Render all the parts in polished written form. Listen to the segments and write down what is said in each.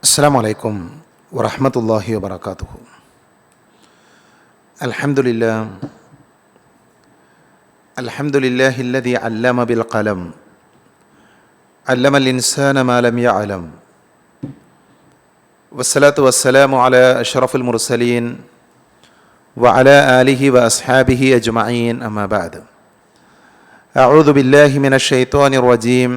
അസ്സലാമു അലൈക്കും വറഹ്മത്തുള്ളാഹി വബറകാതുഹു. അൽഹംദുലില്ലാഹില്ലദീ അല്ലമ ബിൽ ഖലം അല്ലമൽ ഇൻസാന മാ ലം യഅലം വസ്സലാത്തു വസ്സലാമു അലാ അഷ്റഫിൽ മുർസലീൻ വഅലാ ആലിഹി വഅസ്ഹാബിഹി അജ്മഈൻ അമ്മാ ബഅദ്. അഊദു ബില്ലാഹി മിനശ് ശൈത്വാനിർ റജീം.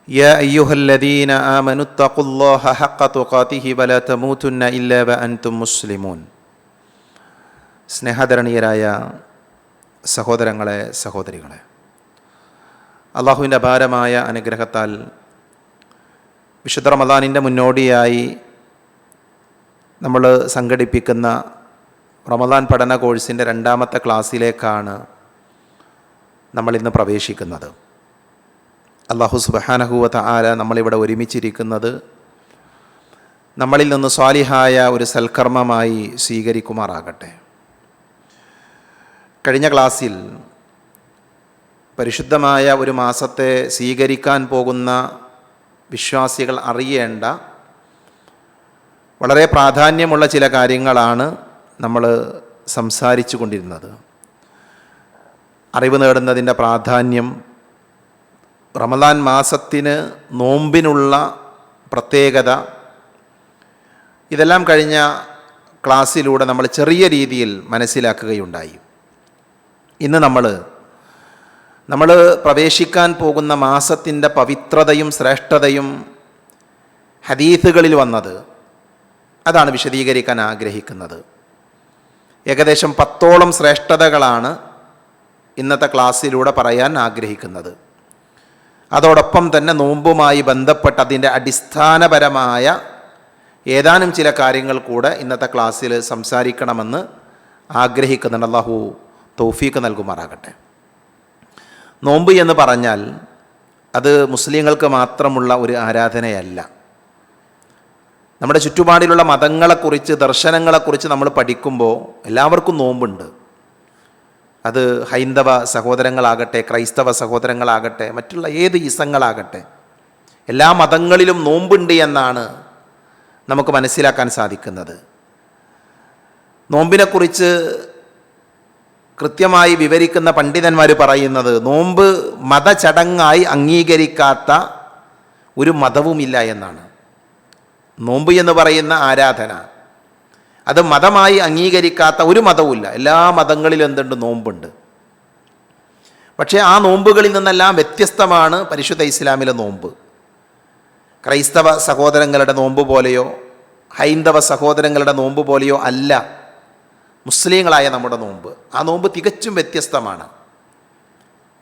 يا أيها الذين آمنوا اتقوا الله حق تقاته ولا تموتن إلا وأنتم مسلمون. സ്നേഹധരണീയരായ സഹോദരങ്ങളെ, സഹോദരികളെ, അള്ളാഹുവിൻ്റെ അപാരമായ അനുഗ്രഹത്താൽ വിശുദ്ധ റമദാനിൻ്റെ മുന്നോടിയായി നമ്മൾ സംഘടിപ്പിക്കുന്ന റമദാൻ പഠന കോഴ്സിൻ്റെ രണ്ടാമത്തെ ക്ലാസ്സിലേക്കാണ് നമ്മളിന്ന് പ്രവേശിക്കുന്നത്. അല്ലാഹു സുബ്ഹാനഹു വ തആല നമ്മളിവിടെ ഒരുമിച്ചിരിക്കുന്നത് നമ്മളിൽ നിന്ന് സ്വാലിഹായ ഒരു സൽക്കർമ്മമായി സ്വീകരിക്കുമാറാകട്ടെ. കഴിഞ്ഞ ക്ലാസ്സിൽ പരിശുദ്ധമായ ഒരു മാസത്തെ സ്വീകരിക്കാൻ പോകുന്ന വിശ്വാസികൾ അറിയേണ്ട വളരെ പ്രാധാന്യമുള്ള ചില കാര്യങ്ങളാണ് നമ്മൾ സംസാരിച്ചു കൊണ്ടിരുന്നത്. അറിവ് നേടുന്നതിൻ്റെ പ്രാധാന്യം, റമദാൻ മാസത്തിന് നോമ്പിനുള്ള പ്രത്യേകത, ഇതെല്ലാം കഴിഞ്ഞ ക്ലാസ്സിലൂടെ നമ്മൾ ചെറിയ രീതിയിൽ മനസ്സിലാക്കുകയുണ്ടായി. ഇന്ന് നമ്മൾ പ്രവേശിക്കാൻ പോകുന്ന മാസത്തിൻ്റെ പവിത്രതയും ശ്രേഷ്ഠതയും ഹദീസുകളിൽ വന്നത്, അതാണ് വിശദീകരിക്കാൻ ആഗ്രഹിക്കുന്നത്. ഏകദേശം 10ഓളം ശ്രേഷ്ഠതകളാണ് ഇന്നത്തെ ക്ലാസ്സിലൂടെ പറയാൻ ആഗ്രഹിക്കുന്നത്. അതോടൊപ്പം തന്നെ നോമ്പുമായി ബന്ധപ്പെട്ട അതിൻ്റെ അടിസ്ഥാനപരമായ ഏതാനും ചില കാര്യങ്ങൾ കൂടെ ഇന്നത്തെ ക്ലാസ്സിൽ സംസാരിക്കണമെന്ന് ആഗ്രഹിക്കുന്നുണ്ട്. അല്ലാഹു തൗഫീഖ് നൽകുമാറാകട്ടെ. നോമ്പ് എന്ന് പറഞ്ഞാൽ അത് മുസ്ലിങ്ങൾക്ക് മാത്രമുള്ള ഒരു ആരാധനയല്ല. നമ്മുടെ ചുറ്റുപാടിലുള്ള മതങ്ങളെക്കുറിച്ച്, ദർശനങ്ങളെക്കുറിച്ച് നമ്മൾ പഠിക്കുമ്പോൾ എല്ലാവർക്കും നോമ്പുണ്ട്. അത് ഹൈന്ദവ സഹോദരങ്ങളാകട്ടെ, ക്രൈസ്തവ സഹോദരങ്ങളാകട്ടെ, മറ്റുള്ള ഏത് ഈസങ്ങളാകട്ടെ, എല്ലാ മതങ്ങളിലും നോമ്പുണ്ട് എന്നാണ് നമുക്ക് മനസ്സിലാക്കാൻ സാധിക്കുന്നത്. നോമ്പിനെക്കുറിച്ച് കൃത്യമായി വിവരിക്കുന്ന പണ്ഡിതന്മാർ പറയുന്നത്, നോമ്പ് മതചടങ്ങായി അംഗീകരിക്കാത്ത ഒരു മതവുമില്ല എന്നാണ്. നോമ്പ് എന്ന് പറയുന്ന ആരാധന അത് മതമായി അംഗീകരിക്കാത്ത ഒരു മതവുമില്ല. എല്ലാ മതങ്ങളിലും എന്തുണ്ട്? നോമ്പുണ്ട്. പക്ഷേ ആ നോമ്പുകളിൽ നിന്നെല്ലാം വ്യത്യസ്തമാണ് പരിശുദ്ധ ഇസ്ലാമിലെ നോമ്പ്. ക്രൈസ്തവ സഹോദരങ്ങളുടെ നോമ്പ് പോലെയോ ഹൈന്ദവ സഹോദരങ്ങളുടെ നോമ്പ് പോലെയോ അല്ല മുസ്ലിങ്ങളായ നമ്മുടെ നോമ്പ്. ആ നോമ്പ് തികച്ചും വ്യത്യസ്തമാണ്.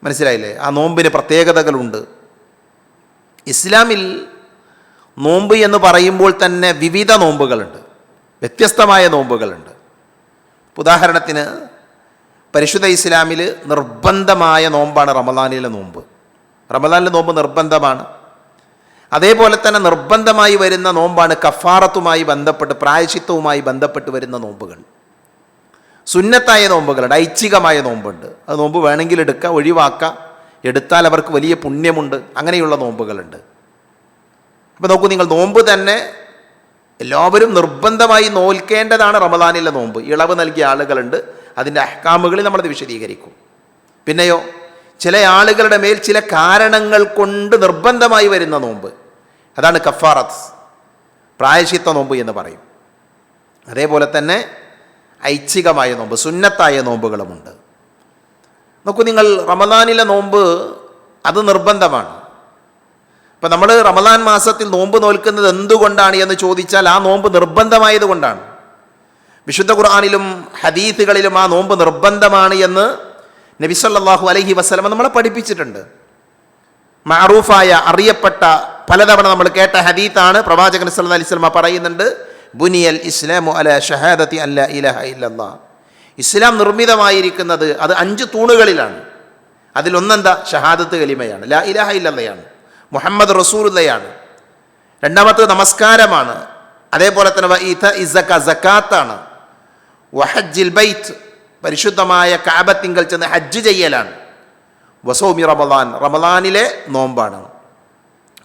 മനസ്സിലായില്ലേ? ആ നോമ്പിന് പ്രത്യേകതകളുണ്ട്. ഇസ്ലാമിൽ നോമ്പ് എന്ന് പറയുമ്പോൾ തന്നെ വിവിധ നോമ്പുകളുണ്ട്, വ്യത്യസ്തമായ നോമ്പുകളുണ്ട്. ഉദാഹരണത്തിന് പരിശുദ്ധ ഇസ്ലാമിൽ നിർബന്ധമായ നോമ്പാണ് റമദാനിലെ നോമ്പ്. റമദാനിലെ നോമ്പ് നിർബന്ധമാണ്. അതേപോലെ തന്നെ നിർബന്ധമായി വരുന്ന നോമ്പാണ് കഫാറത്തുമായി ബന്ധപ്പെട്ട്, പ്രായശ്ചിത്തവുമായി ബന്ധപ്പെട്ട് വരുന്ന നോമ്പുകൾ. സുന്നത്തായ നോമ്പുകളുണ്ട്, ഐച്ഛികമായ നോമ്പുണ്ട്. അത് നോമ്പ് വേണമെങ്കിൽ എടുക്കുക, ഒഴിവാക്കുക, എടുത്താൽ അവർക്ക് വലിയ പുണ്യമുണ്ട്. അങ്ങനെയുള്ള നോമ്പുകളുണ്ട്. അപ്പോൾ നോക്കൂ നിങ്ങൾ, നോമ്പ് തന്നെ എല്ലാവരും നിർബന്ധമായി നോൽക്കേണ്ടതാണ് റമദാനിലെ നോമ്പ്. ഇളവ് നൽകിയ ആളുകളുണ്ട്, അതിൻ്റെ അഹ്കാമുകളിൽ നമ്മളത് വിശദീകരിക്കും. പിന്നെയോ ചില ആളുകളുടെ മേൽ ചില കാരണങ്ങൾ കൊണ്ട് നിർബന്ധമായി വരുന്ന നോമ്പ്, അതാണ് കഫാറത്ത്, പ്രായശ്ചിത്ത നോമ്പ് എന്ന് പറയും. അതേപോലെ തന്നെ ഐച്ഛികമായ നോമ്പ്, സുന്നത്തായ നോമ്പുകളുമുണ്ട്. നോക്കൂ നിങ്ങൾ, റമദാനിലെ നോമ്പ് അത് നിർബന്ധമാണ്. ഇപ്പം നമ്മൾ റമദാൻ മാസത്തിൽ നോമ്പ് നോൽക്കുന്നത് എന്തുകൊണ്ടാണ് എന്ന് ചോദിച്ചാൽ ആ നോമ്പ് നിർബന്ധമായത് കൊണ്ടാണ്. വിശുദ്ധ ഖുർആനിലും ഹദീസുകളിലും ആ നോമ്പ് നിർബന്ധമാണ് എന്ന് നബി സല്ലല്ലാഹു അലൈഹി വസല്ലം നമ്മളെ പഠിപ്പിച്ചിട്ടുണ്ട്. മഅറൂഫായ, അറിയപ്പെട്ട, പലതവണ നമ്മൾ കേട്ട ഹദീത്താണ്. പ്രവാചകൻ സല്ലല്ലാഹു അലൈഹി വസല്ലം പറയുന്നുണ്ട്, ബുനിയൽ ഇസ്ലാമു അലാ ഷഹാദത്തി അല്ലാ ഇലാഹ ഇല്ലല്ലാഹ്. ഇസ്ലാം നിർമ്മിതമായിരിക്കുന്നത് അത് 5 തൂണുകളിലാണ്. അതിലൊന്നെന്താ? ഷഹാദത്ത് കലിമയാണ്, ലാ ഇലാഹ ഇല്ലല്ലയാണ്, മുഹമ്മദ് റസൂലുള്ളയാണ്. രണ്ടാമത്തെ നമസ്കാരമാണ്. അതേപോലെ തന്നെ സക്കാത്താണ്. വഹജ്ജിൽ ബൈത്ത്, പരിശുദ്ധമായ കഅബത്തിങ്കൽ ചെന്ന് ഹജ്ജ് ചെയ്യലാണ്. വസൗമി റമദാൻ, റമദാനിലെ നോമ്പാണ്.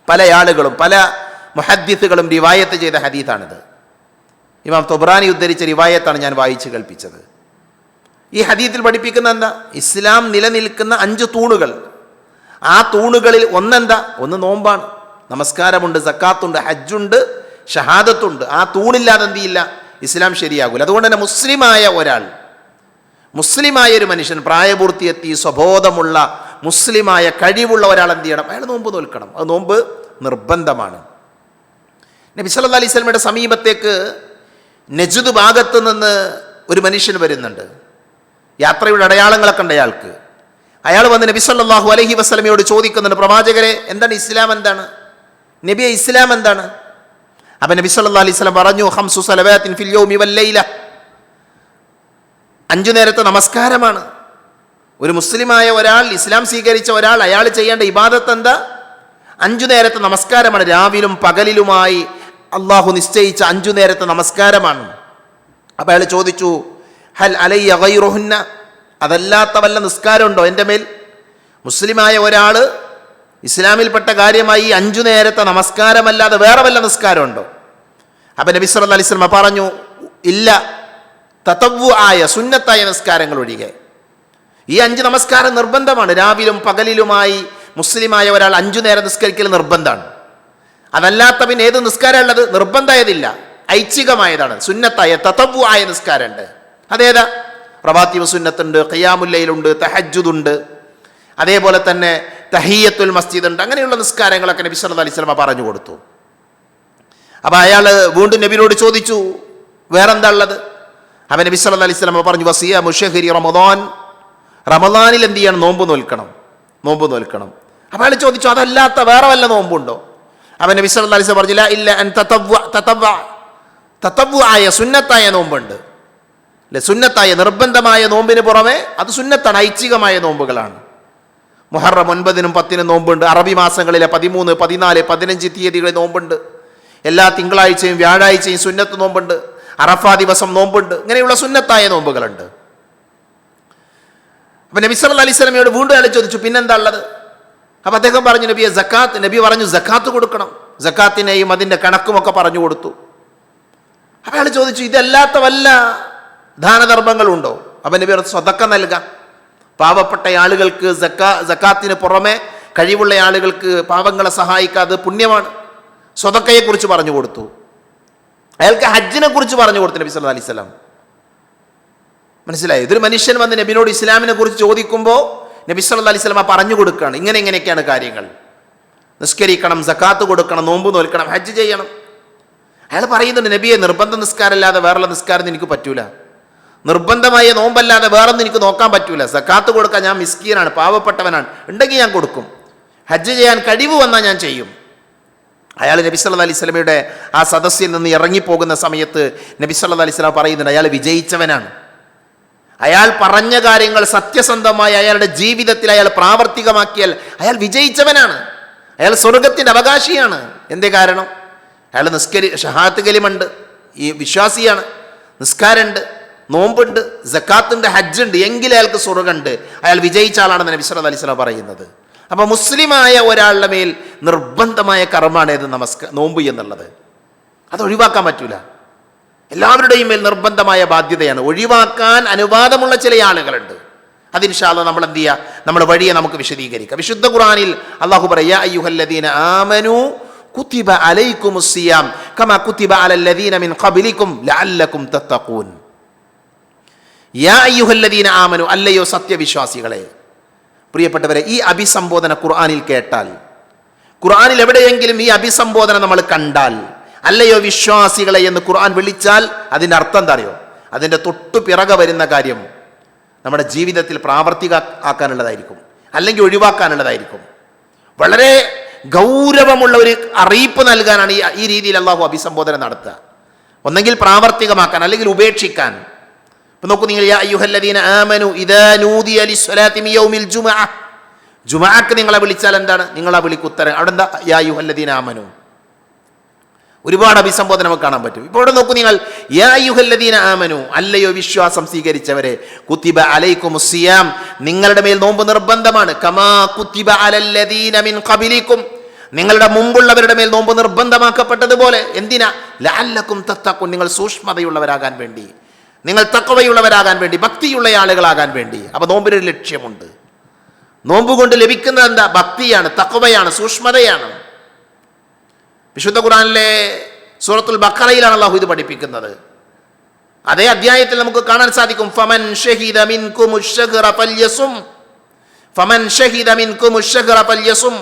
പല ആളുകളും പല മുഹദ്ദിസുകളും റിവായത്ത് ചെയ്ത ഹദീസാണിത്. ഇമാം തൊബ്രാനി ഉദ്ധരിച്ച റിവായത്താണ് ഞാൻ വായിച്ച് കേൾപ്പിച്ചത്. ഈ ഹദീസിൽ പഠിപ്പിക്കുന്ന എന്താ? ഇസ്ലാം നിലനിൽക്കുന്ന 5 തൂണുകൾ. ആ തൂണുകളിൽ ഒന്നെന്താ? ഒന്ന് നോമ്പാണ്, നമസ്കാരമുണ്ട്, സക്കാത്തുണ്ട്, ഹജ്ജുണ്ട്, ഷഹാദത്തുണ്ട്. ആ തൂണില്ലാതെ എന്ത് ചെയ്യില്ല, ഇസ്ലാം ശരിയാകൂല. അതുകൊണ്ട് തന്നെ മുസ്ലിമായ ഒരു മനുഷ്യൻ, പ്രായപൂർത്തിയെത്തി സ്വബോധമുള്ള മുസ്ലിമായ കഴിവുള്ള ഒരാൾ എന്ത് ചെയ്യണം? അയാൾ നോമ്പ് നോൽക്കണം. അത് നോമ്പ് നിർബന്ധമാണ്. നബി സല്ലല്ലാഹു അലൈഹി വസല്ലമയുടെ സമീപത്തേക്ക് നജ്ദ് ഭാഗത്ത് നിന്ന് ഒരു മനുഷ്യൻ വരുന്നുണ്ട്. യാത്രയുടെ അടയാളങ്ങളൊക്കെ ഉണ്ട് അയാൾക്ക്. അയാൾ വന്ന് നബി സല്ലല്ലാഹു അലൈഹി വസല്ലമയോട് ചോദിക്കുന്നുണ്ട്, പ്രവാചകരെ, എന്താണ് ഇസ്ലാം? എന്താണ് നബിയെ ഇസ്ലാം എന്താണ്? അപ്പം നബി സല്ലല്ലാഹു അലൈഹി വസല്ലം പറഞ്ഞു, 5 സ്വലവാത്തിൻ ഫിൽ യൗമി വൽ ലൈല, 5 നേരത്തെ നമസ്കാരമാണ്. ഒരു മുസ്ലിമായ ഒരാൾ, ഇസ്ലാം സ്വീകരിച്ച ഒരാൾ, അയാൾ ചെയ്യേണ്ട ഇബാദത്ത് എന്താ? 5 നേരത്തെ നമസ്കാരമാണ്. രാവിലും പകലിലുമായി അള്ളാഹു നിശ്ചയിച്ച 5 നേരത്തെ നമസ്കാരമാണ്. അപ്പം അയാൾ ചോദിച്ചു, ഹൽ അലയ്യ ഗൈറുഹുന്ന, അതല്ലാത്ത വല്ല നിസ്കാരമുണ്ടോ എൻ്റെ മേൽ? മുസ്ലിമായ ഒരാൾ ഇസ്ലാമിൽപ്പെട്ട കാര്യമായി 5 നേരത്തെ നമസ്കാരമല്ലാതെ വേറെ വല്ല നിസ്കാരമുണ്ടോ? അപ്പം നബി സല്ലല്ലാഹു അലൈഹി വസല്ലം പറഞ്ഞു, ഇല്ല, തതവ്വുആയ സുന്നത്തായ നിസ്കാരങ്ങൾ ഒഴികെ. ഈ 5 നമസ്കാരം നിർബന്ധമാണ്. രാവിലും പകലിലുമായി മുസ്ലിമായ ഒരാൾ 5 നേരം നിസ്കരിക്കൽ നിർബന്ധമാണ്. അതല്ലാത്ത പിന്നെ ഏത് നിസ്കാരം ഉള്ളത്? നിർബന്ധമായതില്ല, ഐച്ഛികമായതാണ്. സുന്നത്തായ തതവ്വുആയ നിസ്കാരമുണ്ട്. അതേതാ? റവാത്തിബ് സുന്നത്തുണ്ട്, ഖിയാമുൽ ലൈലുണ്ട്, തഹജ്ജുദുണ്ട്, അതേപോലെ തന്നെ തഹിയ്യത്തുൽ മസ്ജിദ് ഉണ്ട്. അങ്ങനെയുള്ള നിസ്കാരങ്ങളൊക്കെ നബി സല്ലല്ലാഹു അലൈഹി വസല്ലം പറഞ്ഞു കൊടുത്തു. അപ്പോൾ അയാൾ വീണ്ടും നബിയോട് ചോദിച്ചു, വേറെന്താ ഉള്ളത്? അപ്പം നബി സല്ലല്ലാഹു അലൈഹി വസല്ലം പറഞ്ഞു, വസിയാമു ശഹ്രി റമദാൻ, റമദാനിൽ എന്ത് ചെയ്യണം? നോമ്പ് നോൽക്കണം. അപ്പോൾ അയാൾ ചോദിച്ചു, അതല്ലാത്ത വേറെ വല്ല നോമ്പുണ്ടോ? അപ്പം നബി സല്ലല്ലാഹു അലൈഹി വസല്ലം പറഞ്ഞില്ല, ഇല്ല അൻ തതവ്വുആയ സുന്നത്തായ നോമ്പുണ്ട്. അല്ലെ, സുന്നത്തായ നിർബന്ധമായ നോമ്പിന് പുറമെ അത് സുന്നത്താണ്, ഐച്ഛികമായ നോമ്പുകളാണ്. മുഹറം 9-നും 10-നും നോമ്പുണ്ട്. അറബി മാസങ്ങളിലെ 13, 14, 15 തീയതികളിൽ നോമ്പുണ്ട്. എല്ലാ തിങ്കളാഴ്ചയും വ്യാഴാഴ്ചയും സുന്നത്ത് നോമ്പുണ്ട്. അറഫാ ദിവസം നോമ്പുണ്ട്. ഇങ്ങനെയുള്ള സുന്നത്തായ നോമ്പുകളുണ്ട്. അപ്പം നബി സല്ലല്ലാഹു അലൈഹി വസല്ലമയോട് വീണ്ടും അയാൾ ചോദിച്ചു, പിന്നെന്താ ഉള്ളത്? അപ്പം അദ്ദേഹം പറഞ്ഞു, നബി പറഞ്ഞു സക്കാത്ത് കൊടുക്കണം. സക്കാത്തിനെയും അതിൻ്റെ കണക്കുമൊക്കെ പറഞ്ഞു കൊടുത്തു. അപ്പം അയാൾ ചോദിച്ചു, ഇതല്ലാത്ത വല്ല ദാനധർമ്മങ്ങളുണ്ടോ? അപ്പം നബി സ്വതക്ക നൽകാം. പാവപ്പെട്ട ആളുകൾക്ക് സക്കാത്തിന് പുറമെ കഴിവുള്ള ആളുകൾക്ക് പാവങ്ങളെ സഹായിക്കാതെ പുണ്യമാണ്. സ്വതക്കയെക്കുറിച്ച് പറഞ്ഞു കൊടുത്തു. അയാൾക്ക് ഹജ്ജിനെ കുറിച്ച് പറഞ്ഞു കൊടുത്തു നബി സല്ലല്ലാഹു അലൈഹി വസല്ലം. മനസ്സിലായി? ഇതൊരു മനുഷ്യൻ വന്ന് നബിനോട് ഇസ്ലാമിനെ കുറിച്ച് ചോദിക്കുമ്പോൾ നബി സല്ലല്ലാഹു അലൈഹി വസല്ലം പറഞ്ഞു കൊടുക്കുകയാണ്, ഇങ്ങനെയൊക്കെയാണ് കാര്യങ്ങൾ. നിസ്കരിക്കണം, സക്കാത്ത് കൊടുക്കണം, നോമ്പ് നോൽക്കണം, ഹജ്ജ് ചെയ്യണം. അയാൾ പറയുന്നുണ്ട്, നബിയെ, നിർബന്ധ നിസ്കാരമല്ലാതെ വേറെയുള്ള നിസ്കാരം എനിക്ക് പറ്റൂല, നിർബന്ധമായ നോമ്പല്ലാതെ വേറൊന്നും എനിക്ക് നോക്കാൻ പറ്റൂല, സക്കാത്ത് കൊടുക്കാൻ ഞാൻ മിസ്കീനാണ്, പാവപ്പെട്ടവനാണ്, ഉണ്ടെങ്കിൽ ഞാൻ കൊടുക്കും, ഹജ്ജ് ചെയ്യാൻ കഴിവ് വന്നാൽ ഞാൻ ചെയ്യും. അയാൾ നബി സല്ലല്ലാഹു അലൈഹി വസല്ലമയുടെ ആ സദസ്സിൽ നിന്ന് ഇറങ്ങിപ്പോകുന്ന സമയത്ത് നബി സല്ലല്ലാഹു അലൈഹി വസല്ലം പറയുന്നുണ്ട്, അയാൾ വിജയിച്ചവനാണ്. അയാൾ പറഞ്ഞ കാര്യങ്ങൾ സത്യസന്ധമായി അയാളുടെ ജീവിതത്തിൽ അയാൾ പ്രാവർത്തികമാക്കിയാൽ അയാൾ വിജയിച്ചവനാണ്, അയാൾ സ്വർഗത്തിൻ്റെ അവകാശിയാണ്. എന്തേ കാരണം? അയാൾ ഷഹാദത്ത് കലിമയുണ്ട്, ഈ വിശ്വാസിയാണ്, നിസ്കാരമുണ്ട്, നോമ്പുണ്ട്, സക്കാത്തുണ്ട്, ഹജ്ജുണ്ട്, എങ്കിലും അയാൾക്ക് സ്വർഗമുണ്ട്, അയാൾ വിജയിച്ച ആളാണെന്ന് നബി സല്ലല്ലാഹു അലൈഹി വസല്ലം പറയുന്നത്. അപ്പോൾ മുസ്ലിമായ ഒരാളുടെ മേൽ നിർബന്ധമായ കർമ്മമാണ് ഏത്? നോമ്പ് എന്നുള്ളത്. അത് ഒഴിവാക്കാൻ പറ്റൂല. എല്ലാവരുടെയും മേൽ നിർബന്ധമായ ബാധ്യതയാണ്. ഒഴിവാക്കാൻ അനുവാദമുള്ള ചില ആളുകളുണ്ട്. അത് ഇൻഷാ അല്ലാഹ് നമ്മൾ എന്ത് ചെയ്യുക? നമ്മുടെ വഴിയെ നമുക്ക് വിശദീകരിക്കാം. വിശുദ്ധ ഖുർആനിൽ അല്ലാഹു പറയുക, യാ അയ്യുഹല്ലദീന ആമനൂ കുതിബ അലൈക്കുമുസ് സിയാം കമാ കുതിബ അലല്ലദീന മിൻ ഖബ്ലിക്കും ലഅല്ലക്കും തത്തഖൂൻ. യാ അയ്യുഹല്ലദീന ആമനു, അല്ലയോ സത്യവിശ്വാസികളെ. പ്രിയപ്പെട്ടവരെ, ഈ അഭിസംബോധന ഖുർആനിൽ കേട്ടാൽ, ഖുർആനിൽ എവിടെയെങ്കിലും ഈ അഭിസംബോധന നമ്മൾ കണ്ടാൽ, അല്ലയോ വിശ്വാസികളെ എന്ന് ഖുർആൻ വിളിച്ചാൽ അതിൻ്റെ അർത്ഥം എന്താ അറിയോ? അതിൻ്റെ തൊട്ടു പിറകെ വരുന്ന കാര്യം നമ്മുടെ ജീവിതത്തിൽ പ്രാവർത്തികമാക്കാനുള്ളതായിരിക്കും, അല്ലെങ്കിൽ ഒഴിവാക്കാനുള്ളതായിരിക്കും. വളരെ ഗൗരവമുള്ള ഒരു അറിയിപ്പ് നൽകാനാണ് ഈ രീതിയിൽ അള്ളാഹു അഭിസംബോധന നടത്തുക. ഒന്നെങ്കിൽ പ്രാവർത്തികമാക്കാൻ, അല്ലെങ്കിൽ ഉപേക്ഷിക്കാൻ. ഇപ്പം നോക്കൂ നിങ്ങൾ, യാ അയ്യുഹല്ലദീന ആമനു ഇദാ നൂദിയ ലിസ്സലാത്തി മിൻ യൗമിൽ ജുമുഅ, ജുമുഅക്ക് നിങ്ങളെ വിളിച്ചാൽ എന്താണ്? നിങ്ങളാ വിളിക്ക് ഉത്തരം. അവിടെ എന്താ? യാ അയ്യുഹല്ലദീന ആമനു. ഒരുപാട് അഭിസംബോധന നമുക്ക് കാണാൻ പറ്റും. ഇപ്പോൾ ഇവിടെ നോക്കൂ നിങ്ങൾ, യാ അയ്യുഹല്ലദീന ആമനു, അല്ലയോ വിശ്വാസം സ്വീകരിച്ചവരെ, കുതിബ അലൈക്കുമുസ് സിയാം, നിങ്ങളുടെ മേൽ നോമ്പ് നിർബന്ധമാണ്, കമാ കുതിബ അലല്ലദീന മിൻ ഖബ്ലിക്കും, നിങ്ങളുടെ മുമ്പുള്ളവരുടെ മേൽ നോമ്പ് നിർബന്ധമാക്കപ്പെട്ടതുപോലെ. എന്തിനാ? ലഅല്ലക്കും തത്തഖൂൻ, നിങ്ങൾ സൂക്ഷ്മതയുള്ളവരാകാൻ വേണ്ടി, നിങ്ങൾ തഖ്വയുള്ളവരാകാൻ വേണ്ടി, ഭക്തിയുള്ള ആളുകളാകാൻ വേണ്ടി. അപ്പോൾ നോമ്പിനൊരു ലക്ഷ്യമുണ്ട്. നോമ്പ് കൊണ്ട് ലഭിക്കുന്നത് എന്താ? ഭക്തിയാണ്, തഖ്വയാണ്, സൂക്ഷ്മതയാണ്. വിശുദ്ധ ഖുർആനിലെ സൂറത്തുൽ ബഖറയിലാണ് അല്ലാഹു ഇത് പഠിപ്പിക്കുന്നത്. അതേ അധ്യായത്തിൽ നമുക്ക് കാണാൻ സാധിക്കും, ഫമൻ ഷഹിദ മിൻകുമുശ് ശഹ്റ ഫൽയസും, ഫമൻ ഷഹിദ മിൻകുമുശ് ശഹ്റ ഫൽയസും.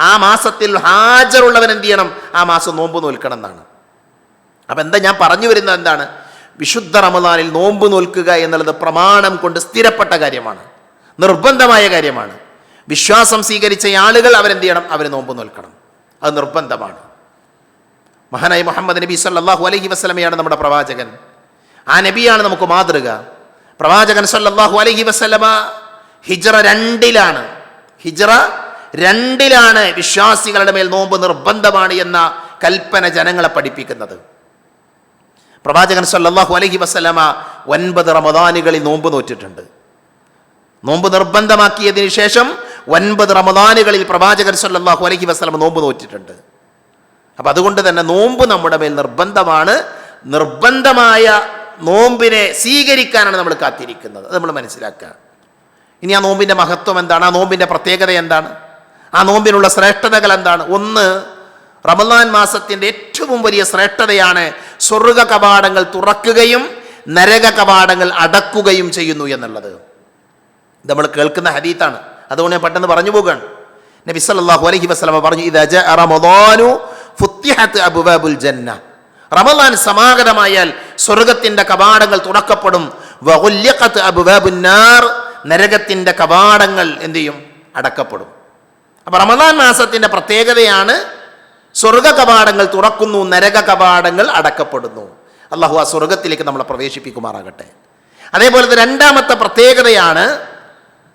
ആ മാസത്തിൽ ഹാജറുള്ളവൻ എന്ത് ചെയ്യണം? ആ മാസം നോമ്പ് നോൽക്കണം എന്നാണ്. അപ്പം എന്താ ഞാൻ പറഞ്ഞു വരുന്നത്? എന്താണ്? വിശുദ്ധ റമദാനിൽ നോമ്പ് നോൽക്കുക എന്നുള്ളത് പ്രമാണം കൊണ്ട് സ്ഥിരപ്പെട്ട കാര്യമാണ്, നിർബന്ധമായ കാര്യമാണ്. വിശ്വാസം സ്വീകരിച്ച ആളുകൾ അവരെന്ത് ചെയ്യണം? അവർ നോമ്പ് നോൽക്കണം. അത് നിർബന്ധമാണ്. മഹാനായ മുഹമ്മദ് നബി സല്ലല്ലാഹു അലൈഹി വസല്ലമയാണ് നമ്മുടെ പ്രവാചകൻ. ആ നബിയാണ് നമുക്ക് മാതൃക. പ്രവാചകൻ സല്ലല്ലാഹു അലൈഹി വസല്ലമ ഹിജ്റ 2-ലാണ്, ഹിജ്റ 2-ലാണ് വിശ്വാസികളുടെ മേൽ നോമ്പ് നിർബന്ധമാണ് എന്ന കൽപ്പന ജനങ്ങളെ പഠിപ്പിക്കുന്നത്. പ്രവാചകൻ സല്ലല്ലാഹു അലൈഹി വസല്ലമ 9 റമദാനുകളിൽ നോമ്പ് നോറ്റിട്ടുണ്ട്. നോമ്പ് നിർബന്ധമാക്കിയതിന് ശേഷം 9 റമദാനുകളിൽ പ്രവാചകൻ സല്ലല്ലാഹു അലൈഹി വസല്ലമ നോമ്പ് നോറ്റിട്ടുണ്ട്. അപ്പം അതുകൊണ്ട് തന്നെ നോമ്പ് നമ്മുടെ മേൽ നിർബന്ധമാണ്. നിർബന്ധമായ നോമ്പിനെ സ്വീകരിക്കാനാണ് നമ്മൾ കാത്തിരിക്കുന്നത്. അത് നമ്മൾ മനസ്സിലാക്കുക. ഇനി ആ നോമ്പിൻ്റെ മഹത്വം എന്താണ്? ആ നോമ്പിൻ്റെ പ്രത്യേകത എന്താണ്? ആ നോമ്പിനുള്ള ശ്രേഷ്ഠതകൾ എന്താണ്? ഒന്ന്, റമദാൻ മാസത്തിൻ്റെ ഏറ്റവും വലിയ ശ്രേഷ്ഠതയാണ് സ്വർഗ കവാടങ്ങൾ തുറക്കുകയും നരക കവാടങ്ങൾ അടക്കുകയും ചെയ്യുന്നു എന്നുള്ളത്. ഇത് നമ്മൾ കേൾക്കുന്ന ഹദീത്താണ്. അതുകൊണ്ട് ഞാൻ പെട്ടെന്ന് പറഞ്ഞു പോവുകയാണ്. നബി സല്ലല്ലാഹു അലൈഹി വസല്ലമ പറഞ്ഞു, ഇദാ ജാഅ റമദാനു ഫുത്തിഹത് അബ്വാബുൽ ജന്ന. റമദാൻ സമാഗതമായാൽ സ്വർഗത്തിന്റെ കവാടങ്ങൾ തുറക്കപ്പെടും. വഗുല്ലിഖത് അബ്വാബുൻ നാർ, നരകത്തിന്റെ കവാടങ്ങൾ എന്ത് ചെയ്യും? അടക്കപ്പെടും. അപ്പൊ റമദാൻ മാസത്തിന്റെ പ്രത്യേകതയാണ് സ്വർഗ കവാടങ്ങൾ തുറക്കുന്നു, നരക കവാടങ്ങൾ അടക്കപ്പെടുന്നു. അല്ലാഹു ആ സ്വർഗത്തിലേക്ക് നമ്മളെ പ്രവേശിപ്പിക്കുമാറാകട്ടെ. അതേപോലെ രണ്ടാമത്തെ പ്രത്യേകതയാണ്,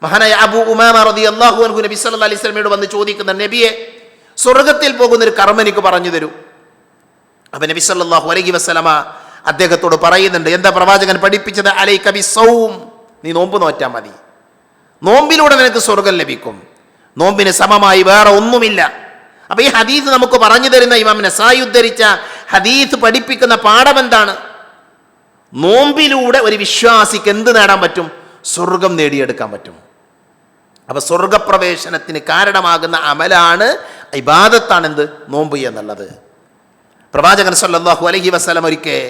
മഹാനായ അബൂ ഉമാമ റളിയല്ലാഹു അൻഹു നബി സല്ലല്ലാഹു അലൈഹി വസല്ലമയോട് വന്ന് ചോദിക്കുന്ന, നബിയെ, സ്വർഗത്തിൽ പോകുന്ന ഒരു കർമ്മം എനിക്ക് പറഞ്ഞു തരൂ. അപ്പൊ നബി സല്ലല്ലാഹു അലൈഹി വസല്ലമ അദ്ദേഹത്തോട് പറയുന്നുണ്ട്, എന്താ പ്രവാചകൻ പഠിപ്പിച്ചത്? അലൈക ബിസ്സൗം, നീ നോമ്പ് നോറ്റാൽ മതി. നോമ്പിലൂടെ നിനക്ക് സ്വർഗം ലഭിക്കും. നോമ്പിന് സമമായി വേറെ ഒന്നുമില്ല. അപ്പൊ ഈ ഹദീസ് നമുക്ക് പറഞ്ഞു തരുന്ന ഇമാം നസായി ഉദ്ധരിച്ച ഹദീസ് പഠിപ്പിക്കുന്ന പാഠം എന്താണ്? നോമ്പിലൂടെ ഒരു വിശ്വാസിക്ക് എന്ത് നേടാൻ പറ്റും? സ്വർഗം നേടിയെടുക്കാൻ പറ്റും. അപ്പൊ സ്വർഗപ്രവേശനത്തിന് കാരണമാകുന്ന അമലാണ്, ഇബാദത്താണ് എന്ത്? നോമ്പ് എന്നുള്ളത്. പ്രവാചകൻ സല്ലല്ലാഹു അലൈഹി വസല്ലം ഒരിക്കൽ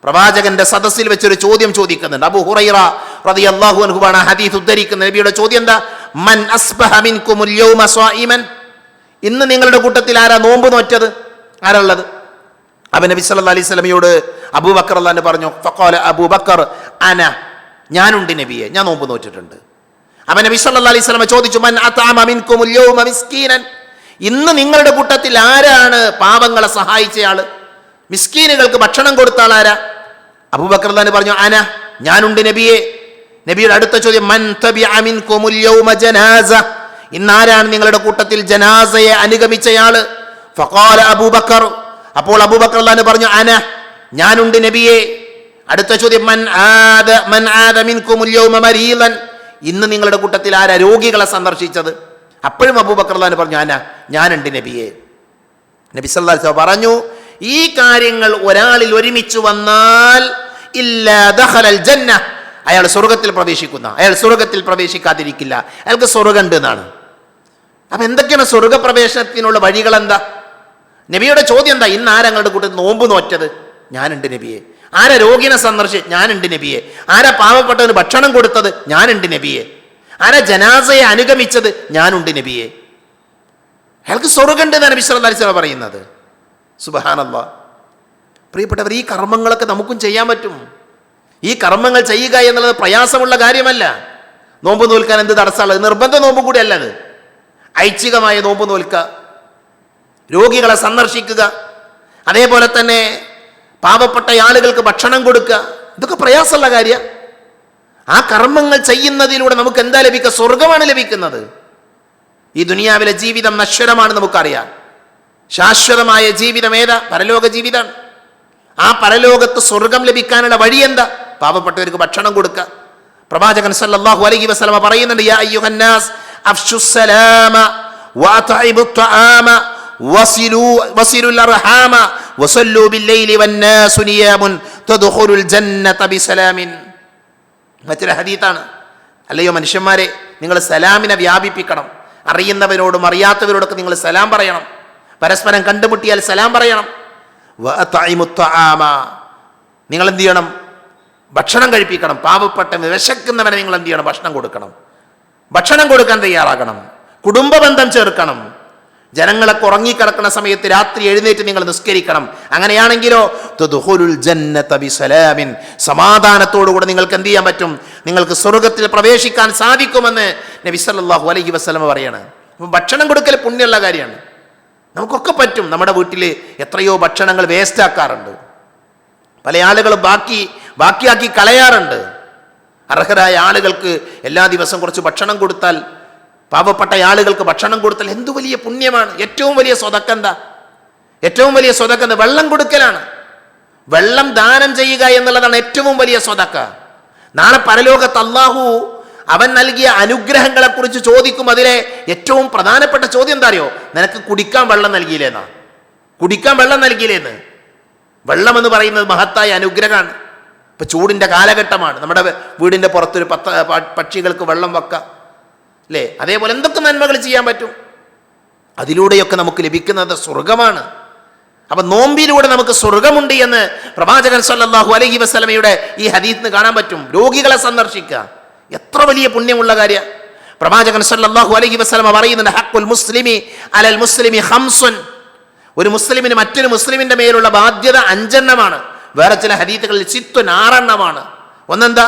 പ്രവാചകന്റെ സദസ്സിൽ വെച്ചൊരു ചോദ്യം ചോദിക്കുന്നുണ്ട്. അബൂ ഹുറൈറ റളിയല്ലാഹു അൻഹു ആണ് ഹദീസ് ഉദ്ധരിക്കുന്ന. നബിയുടെ ചോദ്യം എന്താ? മൻ അസ്ബഹ മിൻകുമുൽ യൗമ സ്വായിമൻ, ഇന്ന് നിങ്ങളുടെ കൂട്ടത്തിൽ ആരാ നോമ്പ് നോറ്റത്? ആരാ ഉള്ളത്? അപ്പൊ നബി സല്ലല്ലാഹു അലൈഹി വസല്ലമയോട് അബൂബക്കർ റളിയല്ലാഹു അൻഹു പറഞ്ഞു, ഫഖാല അബൂബക്കർ അന, ഞാനുണ്ട് നബിയെ, ഞാൻ നോമ്പ് നോറ്റിട്ടുണ്ട്. അപ്പൊ നബി സല്ലല്ലാഹു അലൈഹി വസല്ലമ ചോദിച്ചു, മൻ അത്അമ മിൻകുമുൽ യൗമ മിസ്കീനൻ, ഇന്ന് നിങ്ങളുടെ കൂട്ടത്തിൽ ആരാണ് പാവങ്ങളെ സഹായിച്ചയാള്, മിസ്കീനുകൾക്ക് ഭക്ഷണം കൊടുത്ത ആളാരാ? അബൂബക്കർ റളിയല്ലാഹു അൻഹു പറഞ്ഞു, അന, ഞാനുണ്ട് നബിയെ. നബിയുടെ അടുത്ത ചോദ്യം, മൻ തബിഅ മിൻകുമുൽ യൗമ ജനാസ, ഇന്നാരാണ് നിങ്ങളുടെ കൂട്ടത്തിൽ ജനാസയെ അനുഗമിച്ചയാള്? ഫഖാല അബൂബക്കർ, അപ്പോൾ അബൂബക്കർ റളിയല്ലാഹു അൻഹു പറഞ്ഞു, അന, ഞാനുണ്ട് നബിയെ. അടുത്ത ചോദ്യം, മൻ ആദ മിൻകുമുൽ യൗമ മരീളൻ, ഇന്ന് നിങ്ങളുടെ കൂട്ടത്തിൽ ആരാ രോഗികളെ സന്ദർശിച്ചത്? അപ്പോഴും അബൂബക്കർ റളിയല്ലാഹു അൻഹു പറഞ്ഞു, അന, ഞാനുണ്ട് നബിയെ. നബി സല്ലല്ലാഹു അലൈഹി വസല്ലം പറഞ്ഞു, ഈ കാര്യങ്ങൾ ഒരാളിൽ ഒരുമിച്ച് വന്നാൽ ഇല്ലാ ദഖലൽ ജന്ന, അയാൾ സ്വർഗത്തിൽ പ്രവേശിക്കുന്ന, അയാൾ സ്വർഗത്തിൽ പ്രവേശിക്കാതിരിക്കില്ല, അയാൾക്ക് സ്വർഗമുണ്ട് എന്നാണ്. അപ്പൊ എന്തൊക്കെയാണ് സ്വർഗപ്രവേശനത്തിനുള്ള വഴികൾ? എന്താ? നബിയുടെ ചോദ്യം എന്താ? ഇന്ന് ആരങ്ങളുടെ കൂട്ടത്തിൽ നോമ്പ് നോറ്റത്? ഞാനുണ്ട് നബിയെ. ആരാ രോഗിനെ സന്ദർശിച്ച്? ഞാനുണ്ട് നബിയെ. ആരാ പാവപ്പെട്ടവന് ഭക്ഷണം കൊടുത്തത്? ഞാനുണ്ട് നബിയെ. ആരാ ജനാസയെ അനുഗമിച്ചത്? ഞാനുണ്ട് നബിയെ. അയാൾക്ക് സ്വർഗമുണ്ട് എന്നാണ് നബി സല്ലല്ലാഹു അലൈഹി വസല്ലം പറയുന്നത്. സുബ്ഹാനല്ലാഹ്. പ്രിയപ്പെട്ടവർ, ഈ കർമ്മങ്ങളൊക്കെ നമുക്കും ചെയ്യാൻ പറ്റും. ഈ കർമ്മങ്ങൾ ചെയ്യുക എന്നുള്ളത് പ്രയാസമുള്ള കാര്യമല്ല. നോമ്പ് നോൽക്കാൻ എന്ത് തടസ്സമുള്ളത്? നിർബന്ധ നോമ്പ് കൂടി അല്ലത്. ഐച്ഛികമായ നോമ്പ് നോൽക്കുക, രോഗികളെ സന്ദർശിക്കുക, അതേപോലെ തന്നെ പാവപ്പെട്ട ആളുകൾക്ക് ഭക്ഷണം കൊടുക്കുക, ഇതൊക്കെ പ്രയാസമുള്ള കാര്യം. ആ കർമ്മങ്ങൾ ചെയ്യുന്നതിലൂടെ നമുക്ക് എന്താ ലഭിക്കുക? സ്വർഗമാണ് ലഭിക്കുന്നത്. ഈ ദുനിയാവിലെ ജീവിതം നശ്വരമാണ്, നമുക്കറിയാം. ശാശ്വതമായ ജീവിതം ഏതാ? പരലോക ജീവിതമാണ്. ആ പരലോകത്ത് സ്വർഗം ലഭിക്കാനുള്ള വഴി എന്താ? പാവപ്പെട്ടവർക്ക് ഭക്ഷണം കൊടുക്കുക. പ്രവാചകൻ സല്ലല്ലാഹു അലൈഹി വസല്ലമ പറയുന്നുണ്ട്, യാ അയ്യുഹന്നാസ് അഫ്ശുസ്സലാമ വഅത്ഇമു ത്വആമ വസിലുൽ അർഹാമ വസല്ലു ബില്ലൈലി വന്നാസു നിയാമുൻ തദ്ഖുലുൽ ജന്നത ബിസലാമിൻ. മറ്റൊരു ഹദീത്താണ്. അല്ലയോ മനുഷ്യന്മാരെ, നിങ്ങൾ സലാമിനെ വ്യാപിപ്പിക്കണം. അറിയുന്നവരോടും അറിയാത്തവരോടൊക്കെ നിങ്ങൾ സലാം പറയണം. പരസ്പരം കണ്ടുമുട്ടിയാൽ സലാം പറയണം. വഅത്ഇമു ത്വആമ, നിങ്ങൾ എന്ത് ചെയ്യണം? ഭക്ഷണം കഴിപ്പിക്കണം. പാവപ്പെട്ട വിശക്കുന്നവനെ നിങ്ങൾ എന്ത് ചെയ്യണം? ഭക്ഷണം കൊടുക്കണം. ഭക്ഷണം കൊടുക്കാൻ തയ്യാറാകണം. കുടുംബ ബന്ധം ചേർക്കണം. ജനങ്ങളൊക്കെ ഉറങ്ങിക്കിടക്കുന്ന സമയത്ത് രാത്രി എഴുന്നേറ്റ് നിങ്ങൾ നിസ്കരിക്കണം. അങ്ങനെയാണെങ്കിലോ തദ്ഖുലുൽ ജന്നത ബിസലാമിൻ, സമാധാനത്തോടുകൂടെ നിങ്ങൾക്ക് എന്ത് ചെയ്യാൻ പറ്റും? നിങ്ങൾക്ക് സ്വർഗത്തിൽ പ്രവേശിക്കാൻ സാധിക്കുമെന്ന് നബി സല്ലല്ലാഹു അലൈഹി വസല്ലം പറയാണ്. ഭക്ഷണം കൊടുക്കൽ പുണ്യമുള്ള കാര്യമാണ്. നമുക്കൊക്കെ പറ്റും. നമ്മുടെ വീട്ടിൽ എത്രയോ ഭക്ഷണങ്ങൾ വേസ്റ്റ് ആക്കാറുണ്ട്. പല ആളുകളും ബാക്കിയാക്കി കളയാറുണ്ട്. അർഹരായ ആളുകൾക്ക് എല്ലാ ദിവസവും കുറച്ച് ഭക്ഷണം കൊടുത്താൽ, പാവപ്പെട്ട ആളുകൾക്ക് ഭക്ഷണം കൊടുത്താൽ എന്തു വലിയ പുണ്യമാണ്. ഏറ്റവും വലിയ സ്വതക്ക എന്താ? ഏറ്റവും വലിയ സ്വതക്ക എന്താ? വെള്ളം കൊടുക്കലാണ്. വെള്ളം ദാനം ചെയ്യുക എന്നുള്ളതാണ് ഏറ്റവും വലിയ സ്വതക്ക. നാളെ പരലോകത്ത് അല്ലാഹു അവൻ നൽകിയ അനുഗ്രഹങ്ങളെ കുറിച്ച് ചോദിക്കും. അതിലെ ഏറ്റവും പ്രധാനപ്പെട്ട ചോദ്യം എന്താ അറിയോ? നിനക്ക് കുടിക്കാൻ വെള്ളം നൽകിയില്ലേന്നാ. കുടിക്കാൻ വെള്ളം നൽകിയില്ലേന്ന്. വെള്ളം എന്ന് പറയുന്നത് മഹത്തായ അനുഗ്രഹമാണ്. ഇപ്പൊ ചൂടിന്റെ കാലഘട്ടമാണ്. നമ്മുടെ വീടിന്റെ പുറത്തൊരു പക്ഷികൾക്ക് വെള്ളം വെക്കാം, അല്ലേ? അതേപോലെ എന്തൊക്കെ നന്മകൾ ചെയ്യാൻ പറ്റും. അതിലൂടെയൊക്കെ നമുക്ക് ലഭിക്കുന്നത് സ്വർഗമാണ്. അപ്പൊ നോമ്പിലൂടെ നമുക്ക് സ്വർഗമുണ്ട് എന്ന് പ്രവാചകൻ സല്ലല്ലാഹു അലൈഹി വസല്ലമയുടെ ഈ ഹദീസിന് കാണാൻ പറ്റും. രോഗികളെ സന്ദർശിക്കുക എത്ര വലിയ പുണ്യമുള്ള കാര്യം. പ്രവാചകൻ സല്ലല്ലാഹു അലൈഹി വസല്ലമ പറയുന്നുണ്ട്, ഹഖ്ഖുൽ മുസ്ലിമി അലൽ മുസ്ലിമി ഖംസുൻ, ഒരു മുസ്ലിമിന് മറ്റൊരു മുസ്ലിമിന്റെ മേലുള്ള ബാധ്യത 5 എണ്ണമാണ്. വേറെ ചില ഹദീസുകളിൽ 6 എണ്ണമാണ്. ഒന്നെന്താ?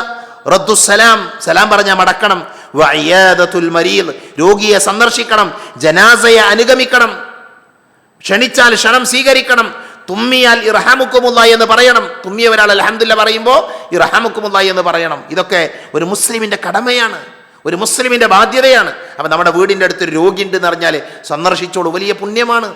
റദ്ദുസ്സലാം, സലാം പറഞ്ഞാൽ മടക്കണം. വഇയാദത്തുൽ മരീദ്, രോഗിയെ സന്ദർശിക്കണം. ജനാസയെ അനുഗമിക്കണം. ക്ഷണിച്ചാൽ ക്ഷണം സ്വീകരിക്കണം. തുമ്മിയാൽ ഇർഹമുക്കുമുല്ലാ എന്ന് പറയണം. തുമ്മിയ ഒരാൾ അൽഹംദുലില്ലാഹ് പറയുമ്പോൾ ഇർഹമുക്കുമുല്ലാ എന്ന് പറയണം. ഇതൊക്കെ ഒരു മുസ്ലിമിന്റെ കടമയാണ്, ഒരു മുസ്ലിമിന്റെ ബാധ്യതയാണ്. അപ്പം നമ്മുടെ വീടിൻ്റെ അടുത്തൊരു രോഗി ഉണ്ട് എന്ന് പറഞ്ഞാൽ സന്ദർശിച്ചോളൂ. വലിയ പുണ്യമാണ്,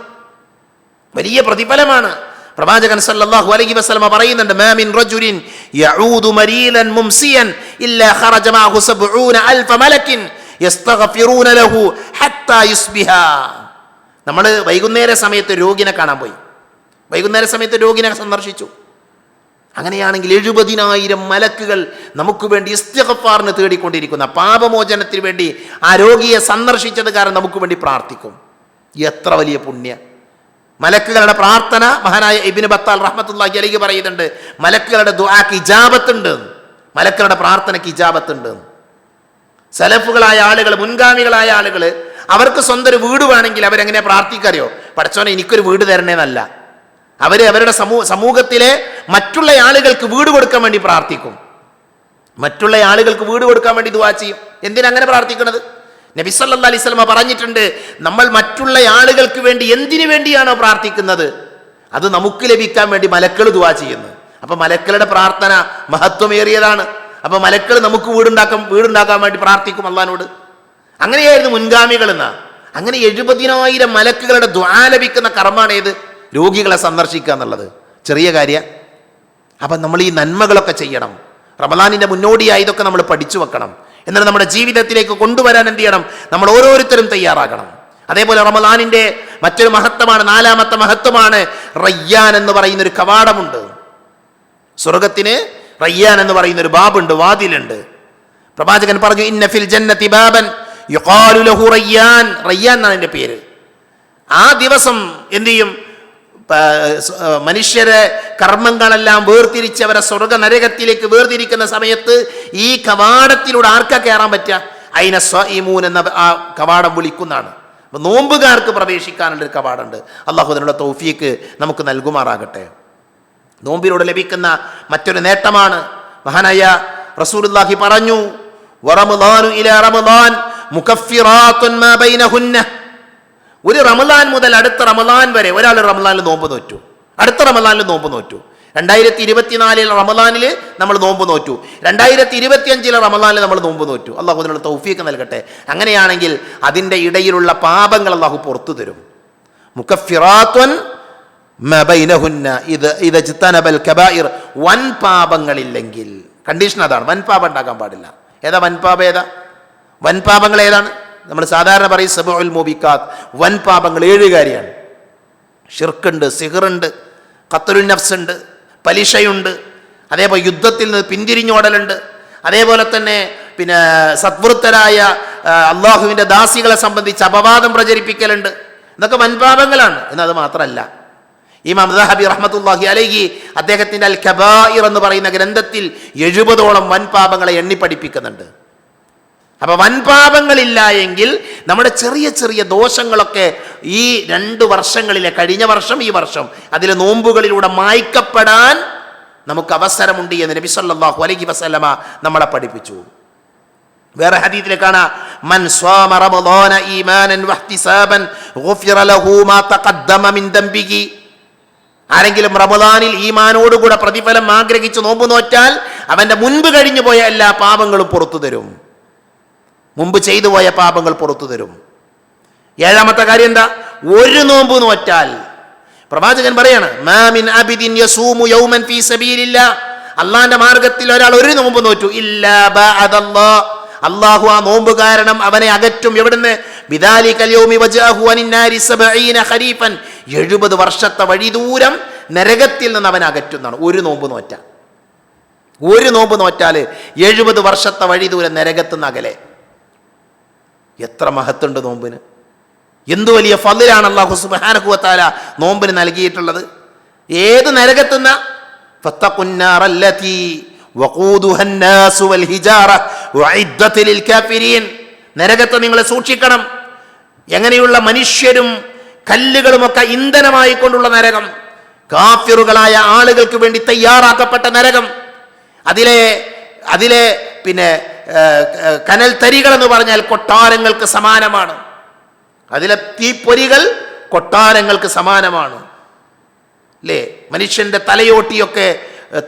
വലിയ പ്രതിഫലമാണ്. പ്രവാചകൻ സല്ലല്ലാഹു അലൈഹി വസല്ലം പറയുന്നുണ്ട്, മാ മിൻ റജുലിൻ യഊദു മരീലൻ മുംസിയൻ ഇല്ലാ ഖറജ മഅഹു 70000 മലക്കിൻ യസ്തഗ്ഫിറൂന ലഹു ഹത്താ യുസ്ബിഹ. നമ്മൾ വൈകുന്നേര സമയത്ത് രോഗിനെ കാണാൻ പോയി. വൈകുന്നേര സമയത്ത് രോഗിനെ സന്ദർശിച്ചു. അങ്ങനെയാണെങ്കിൽ 70,000 മലക്കുകൾ നമുക്ക് വേണ്ടി ഇസ്തിഗ്ഫാറിന് തേടിക്കൊണ്ടിരിക്കുന്ന, പാപമോചനത്തിന് വേണ്ടി ആ രോഗിയെ സന്ദർശിച്ചത് കാരണം നമുക്ക് വേണ്ടി പ്രാർത്ഥിക്കും. എത്ര വലിയ പുണ്യ! മലക്കുകളുടെ പ്രാർത്ഥന, മഹാനായ ഇബ്നു ബത്താൽ റഹ്മത്തുള്ളാഹി അലൈഹി പറയുന്നുണ്ട്, മലക്കുകളുടെ ദുആക്ക് ഇജാബത്തുണ്ട്, മലക്കുകളുടെ പ്രാർത്ഥനയ്ക്ക് ഇജാബത്തുണ്ട്. സലഫുകളായ ആളുകൾ, മുൻഗാമികളായ ആളുകൾ, അവർക്ക് സ്വന്തം ഒരു വീട് വേണമെങ്കിൽ അവരെങ്ങനെ പ്രാർത്ഥിക്കറിയോ? പടച്ചോനെ എനിക്കൊരു വീട് തരണേന്നല്ല. അവരുടെ സമൂഹത്തിലെ മറ്റുള്ള ആളുകൾക്ക് വീട് കൊടുക്കാൻ വേണ്ടി പ്രാർത്ഥിക്കും. മറ്റുള്ള ആളുകൾക്ക് വീട് കൊടുക്കാൻ വേണ്ടി ദുആ ചെയ്യും. എന്തിനങ്ങനെ പ്രാർത്ഥിക്കുന്നത്? നബി സല്ലല്ലാഹു അലൈഹി വസല്ലം പറഞ്ഞിട്ടുണ്ട്, നമ്മൾ മറ്റുള്ള ആളുകൾക്ക് വേണ്ടി എന്തിനു വേണ്ടിയാണോ പ്രാർത്ഥിക്കുന്നത് അത് നമുക്ക് ലഭിക്കാൻ വേണ്ടി മലക്കൾ ദുആ ചെയ്യുന്നു. അപ്പൊ മലക്കളുടെ പ്രാർത്ഥന മഹത്വമേറിയതാണ്. അപ്പൊ മലക്കൾ നമുക്ക് വീടുണ്ടാക്കാൻ വേണ്ടി പ്രാർത്ഥിക്കും അള്ളാഹിനോട്. അങ്ങനെയായിരുന്നു മുൻഗാമികൾ എന്നാ. അങ്ങനെ 70,000 മലക്കുകളുടെ ദുആ ലഭിക്കുന്ന കർമ്മമാണ് ഏത്? രോഗികളെ സന്ദർശിക്കുക എന്നുള്ളത്. ചെറിയ കാര്യം. അപ്പം നമ്മൾ ഈ നന്മകളൊക്കെ ചെയ്യണം. റമളാനിന്റെ മുന്നോടിയായി ഇതൊക്കെ നമ്മൾ പഠിച്ചു വെക്കണം. എന്നിട്ട് നമ്മുടെ ജീവിതത്തിലേക്ക് കൊണ്ടുവരാൻ എന്ത് ചെയ്യണം? നമ്മൾ ഓരോരുത്തരും തയ്യാറാകണം. അതേപോലെ റമളാനിന്റെ മറ്റൊരു മഹത്വമാണ്, 4ാമത്തെ മഹത്വമാണ് റയ്യാൻ എന്ന് പറയുന്ന ഒരു കവാടമുണ്ട്. സ്വർഗത്തിന് റയ്യാൻ എന്ന് പറയുന്ന ഒരു ബാബുണ്ട്, വാതിലുണ്ട്. പ്രവാചകൻ പറഞ്ഞു, ഇന്ന ഫിൽ ജന്നതി ബാബൻ യുഖാലു ലഹു റയ്യാൻ. റയ്യാൻ എന്നാണ് എൻ്റെ പേര്. ആ ദിവസം എന്ത് ചെയ്യും? മനുഷ്യരെ കർമ്മങ്ങളെല്ലാം വേർതിരിച്ച് അവരെ സ്വർഗ നരകത്തിലേക്ക് വേർതിരിക്കുന്ന സമയത്ത് ഈ കവാടത്തിലൂടെ ആർക്കാ കയറാൻ പറ്റുക? അയിന സ്വഇമൂൻ എന്ന ആ കവാടം വിളിക്കുന്നതാണ്. അപ്പൊ നോമ്പുകാർക്ക് പ്രവേശിക്കാനുള്ളൊരു കവാടമുണ്ട്. അള്ളാഹു അതിനുള്ള തൗഫീക്ക് നമുക്ക് നൽകുമാറാകട്ടെ. നോമ്പിലൂടെ ലഭിക്കുന്ന മറ്റൊരു നേട്ടമാണ്, മഹാനായ റസൂലുള്ളാഹി പറഞ്ഞു, വറമളാനു ഇലാ റമളാൻ മുകഫിറാത്തുൻ മാ ബൈനഹുന്ന. ഒരു റമളാൻ മുതൽ അടുത്ത റമളാൻ വരെ ഒരാൾ റമളാനിൽ നോമ്പ് നോറ്റു, അടുത്ത റമളാനിൽ നോമ്പ് നോറ്റു. 2024 റമളാനിൽ നമ്മൾ നോമ്പ് നോറ്റു, 2025 റമളാനിൽ നമ്മൾ നോമ്പ് നോറ്റു. അള്ളാഹു അതിനുള്ള തൗഫീക്ക് നൽകട്ടെ. അങ്ങനെയാണെങ്കിൽ അതിൻ്റെ ഇടയിലുള്ള പാപങ്ങൾ അള്ളാഹു പുറത്തു തരും. മുകഫിറാത്തുൻ മാ ബൈനഹുന്ന ഇദ ജ്തനബൽ കബായിർ. വൻ പാപങ്ങളില്ലെങ്കിൽ, കണ്ടീഷൻ അതാണ്, വൻ പാപം ഉണ്ടാക്കാൻ പാടില്ല. ഏതാ വൻ പാപം? ഏതാ വൻ പാപങ്ങൾ? ഏതാണ്? നമ്മൾ സാധാരണ പറയും സബഉൽ മുബിക്കാത്ത്, വൻ പാപങ്ങൾ 7 കാര്യമാണ്. ഷിർക്കുണ്ട്, സിഹറുണ്ട്, ഖത്ലുൻ നഫ്സ് ഉണ്ട്, പലിശയുണ്ട്, അതേപോലെ യുദ്ധത്തിൽ നിന്ന് പിന്തിരിഞ്ഞോടലുണ്ട്, അതേപോലെ തന്നെ പിന്നെ സദ്വൃത്തരായ അള്ളാഹുവിൻ്റെ ദാസികളെ സംബന്ധിച്ച് അപവാദം പ്രചരിപ്പിക്കലുണ്ട്. ഇതൊക്കെ വൻപാപങ്ങളാണ്. എന്നത് മാത്രമല്ല, ഇമാം ദഹബി റഹ്മത്തുള്ളാഹി അലൈഹി അദ്ദേഹത്തിൻ്റെ അൽ കബായിർ എന്ന് പറയുന്ന ഗ്രന്ഥത്തിൽ 70ഓളം വൻപാപങ്ങളെ എണ്ണി പഠിപ്പിക്കുന്നുണ്ട്. അപ്പോൾ വൻപാപങ്ങളില്ല എങ്കിൽ നമ്മുടെ ചെറിയ ചെറിയ ദോഷങ്ങളൊക്കെ ഈ 2 വർഷങ്ങളിലെ, കഴിഞ്ഞ വർഷം ഈ വർഷം, അതിലെ നോമ്പുകളിലൂടെ മായ്ക്കപ്പെടാൻ നമുക്ക് അവസരമുണ്ട് എന്ന് നബി സല്ലല്ലാഹു അലൈഹി വസല്ലമ നമ്മളെ പഠിപ്പിച്ചു. വേറെ ഹദീസിൽ കാണാം, മൻ സ്വാമ റമളാന ഈമാനൻ വഹ്തിസാബൻ ഗുഫിറ ലഹു മാ തഖദ്ദമ മിൻ ദംബിഹി. ആരെങ്കിലും റമളാനിൽ ഈമാനോടുകൂടെ പ്രതിഫലം ആഗ്രഹിച്ച് നോമ്പ് നോറ്റാൽ അവന്റെ മുൻപ് കഴിഞ്ഞു പോയ എല്ലാ പാപങ്ങളും പുറത്തു തരും. മുമ്പ് ചെയ്തു പോയ പാപങ്ങൾ പുറത്തു തരും. 7ാമത്തെ കാര്യം എന്താ? ഒരു നോമ്പ് നോറ്റാൽ, പ്രവാചകൻ പറയാണ്, മാ മിൻ അബ്ദിൻ യസൂമു യൗമൻ ഫീ സബീലില്ലാ, അള്ളാന്റെ മാർഗത്തിൽ ഒരാൾ ഒരു നോമ്പ് നോറ്റു, ഇല്ലാ ബഅദല്ലാഹ്, അള്ളാഹു ആ നോമ്പ് കാരണം അവനെ അകറ്റും. എവിടുന്ന്? ബിദാലികൽ യൗമി വജഅഹു അനിന്നാരി 70 ഖരീഫൻ, 70 വർഷത്തെ വഴി ദൂരം നരകത്തിൽ നിന്ന് അവൻ അകറ്റുന്നതാണ്. ഒരു നോമ്പ് നോറ്റാൽ, ഒരു നോമ്പ് നോറ്റാൽ 70 വർഷത്തെ വഴി ദൂരം നരകത്തിൽ നിന്ന് അകലെ. എത്ര മഹത്തുണ്ട് നോമ്പിന്! എന്തു വലിയ ഫളിലാണ് അല്ലാഹു സുബ്ഹാനഹു വ തആല നോമ്പിന് നൽകിയിട്ടുള്ളത്. ഏത് നരകത്തുന്ന? ഫത്തഖുന്നാറല്ലതി വഖൂദുഹന്നാസു വൽ ഹിജാറ ഉഇദ്ദത ലിൽ കാഫിരീൻ. നരകത്തെ നിങ്ങൾ സൂക്ഷിക്കണം. എങ്ങനെയുള്ള മനുഷ്യരും കല്ലുകളുമൊക്കെ ഇന്ധനമായി കൊണ്ടുള്ള നരകം, കാഫിറുകളായ ആളുകൾക്ക് വേണ്ടി തയ്യാറാക്കപ്പെട്ട നരകം. അതിലെ പിന്നെ കനൽ തരികൾ എന്ന് പറഞ്ഞാൽ കൊട്ടാരങ്ങൾക്ക് സമാനമാണ്. അതിലെ തീപ്പൊരികൾ കൊട്ടാരങ്ങൾക്ക് സമാനമാണ്. അല്ലേ? മനുഷ്യന്റെ തലയോട്ടിയൊക്കെ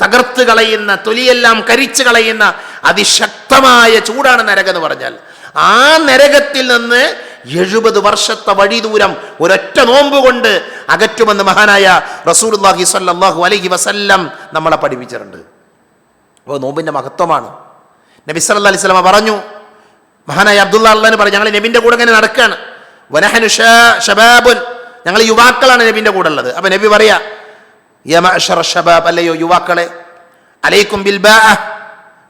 തകർത്ത് കളയുന്ന, തൊലിയെല്ലാം കരിച്ചു കളയുന്ന അതിശക്തമായ ചൂടാണ് നരകം എന്ന് പറഞ്ഞാൽ. ആ നരകത്തിൽ നിന്ന് 70 വർഷത്തെ വഴി ദൂരം ഒരൊറ്റ നോമ്പ് കൊണ്ട് അകറ്റുമെന്ന് മഹാനായ റസൂലുള്ളാഹി സ്വല്ലല്ലാഹു അലൈഹി വസല്ലം നമ്മളെ പഠിപ്പിച്ചിട്ടുണ്ട്. അപ്പോൾ നോമ്പിന്റെ മഹത്വമാണ്. നബി സല്ലല്ലാഹു അലൈഹി വസല്ലം പറഞ്ഞു, മഹാനായ അബ്ദുള്ള അള്ളാഹു പറഞ്ഞു, ഞങ്ങൾ നബിന്റെ കൂടെ ഇങ്ങനെ നടക്കുകയാണ്, വനഹനു ശബാബുൻ, ഞങ്ങൾ യുവാക്കളാണ് നബിന്റെ കൂടെ ഉള്ളത്. അപ്പൊ നബി പറയാ, യാ മഅ്ശറ ശബാബ്, അല്ലയോ യുവാക്കളെ, അലൈക്കും ബിൽ ബാഅ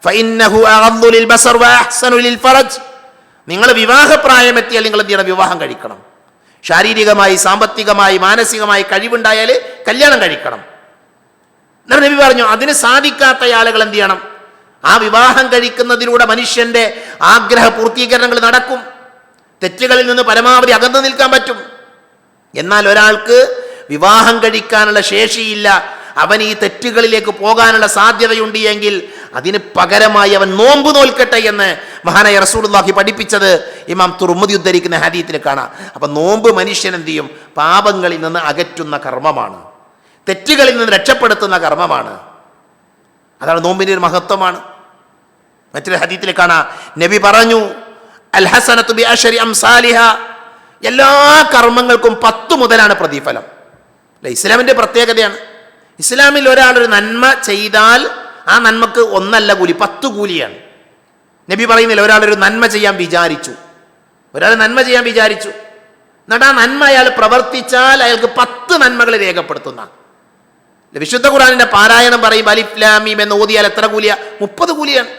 ഫഇന്നഹു അഗദ്ദു ലിൽ ബസർ വഅഹ്സനു ലിൽ ഫറജ്. നിങ്ങൾ വിവാഹപ്രായമെത്തിയാൽ നിങ്ങൾ എന്ത് ചെയ്യണം? വിവാഹം കഴിക്കണം. ശാരീരികമായി, സാമ്പത്തികമായി, മാനസികമായി കഴിവുണ്ടായാൽ കല്യാണം കഴിക്കണം. എന്നിട്ട് നബി പറഞ്ഞു, അതിന് സാധിക്കാത്ത ആളുകൾ എന്ത് ചെയ്യണം? ആ വിവാഹം കഴിക്കുന്നതിലൂടെ മനുഷ്യന്റെ ആഗ്രഹ പൂർത്തീകരണങ്ങൾ നടക്കും. തെറ്റുകളിൽ നിന്ന് പരമാവധി അകന്നു നിൽക്കാൻ പറ്റും. എന്നാൽ ഒരാൾക്ക് വിവാഹം കഴിക്കാനുള്ള ശേഷിയില്ല, അവൻ ഈ തെറ്റുകളിലേക്ക് പോകാനുള്ള സാധ്യതയുണ്ട് എങ്കിൽ അതിന് പകരമായി അവൻ നോമ്പ് നോൽക്കട്ടെ എന്ന് മഹാനായ റസൂലുള്ളാഹി പഠിപ്പിച്ചത് ഇമാം തുർമുദി ഉദ്ധരിക്കുന്ന ഹദീസിൽ കാണാം. അപ്പം നോമ്പ് മനുഷ്യൻ എന്ത് ചെയ്യും? പാപങ്ങളിൽ നിന്ന് അകറ്റുന്ന കർമ്മമാണ്, തെറ്റുകളിൽ നിന്ന് രക്ഷപ്പെടുത്തുന്ന കർമ്മമാണ്. അതാണ് നോമ്പിൻ്റെ ഒരു മഹത്വമാണ്. മറ്റൊരു ഹദീസിൽ കാണാം, നബി പറഞ്ഞു, അൽ ഹസനത്തു ബി അശ്രി അംസാലിഹ, എല്ലാ കർമ്മങ്ങൾക്കും 10 മുതലാണ് പ്രതിഫലം. അല്ലെ? ഇസ്ലാമിന്റെ പ്രത്യേകതയാണ്. ഇസ്ലാമിൽ ഒരാളൊരു നന്മ ചെയ്താൽ ആ നന്മക്ക് 1 കൂലി, 10 കൂലിയാണ്. നബി പറയുന്നില്ല, ഒരാളൊരു നന്മ ചെയ്യാൻ വിചാരിച്ചു, എന്നിട്ട് ആ നന്മ അയാൾ പ്രവർത്തിച്ചാൽ അയാൾക്ക് 10 നന്മകൾ രേഖപ്പെടുത്തുന്ന. വിശുദ്ധ ഖുർആനിന്റെ പാരായണം പറയുമ്പോൾ അലിഫ് ലാം മീം എന്ന് ഓതിയാൽ എത്ര കൂലിയാ? 30 കൂലിയാണ്.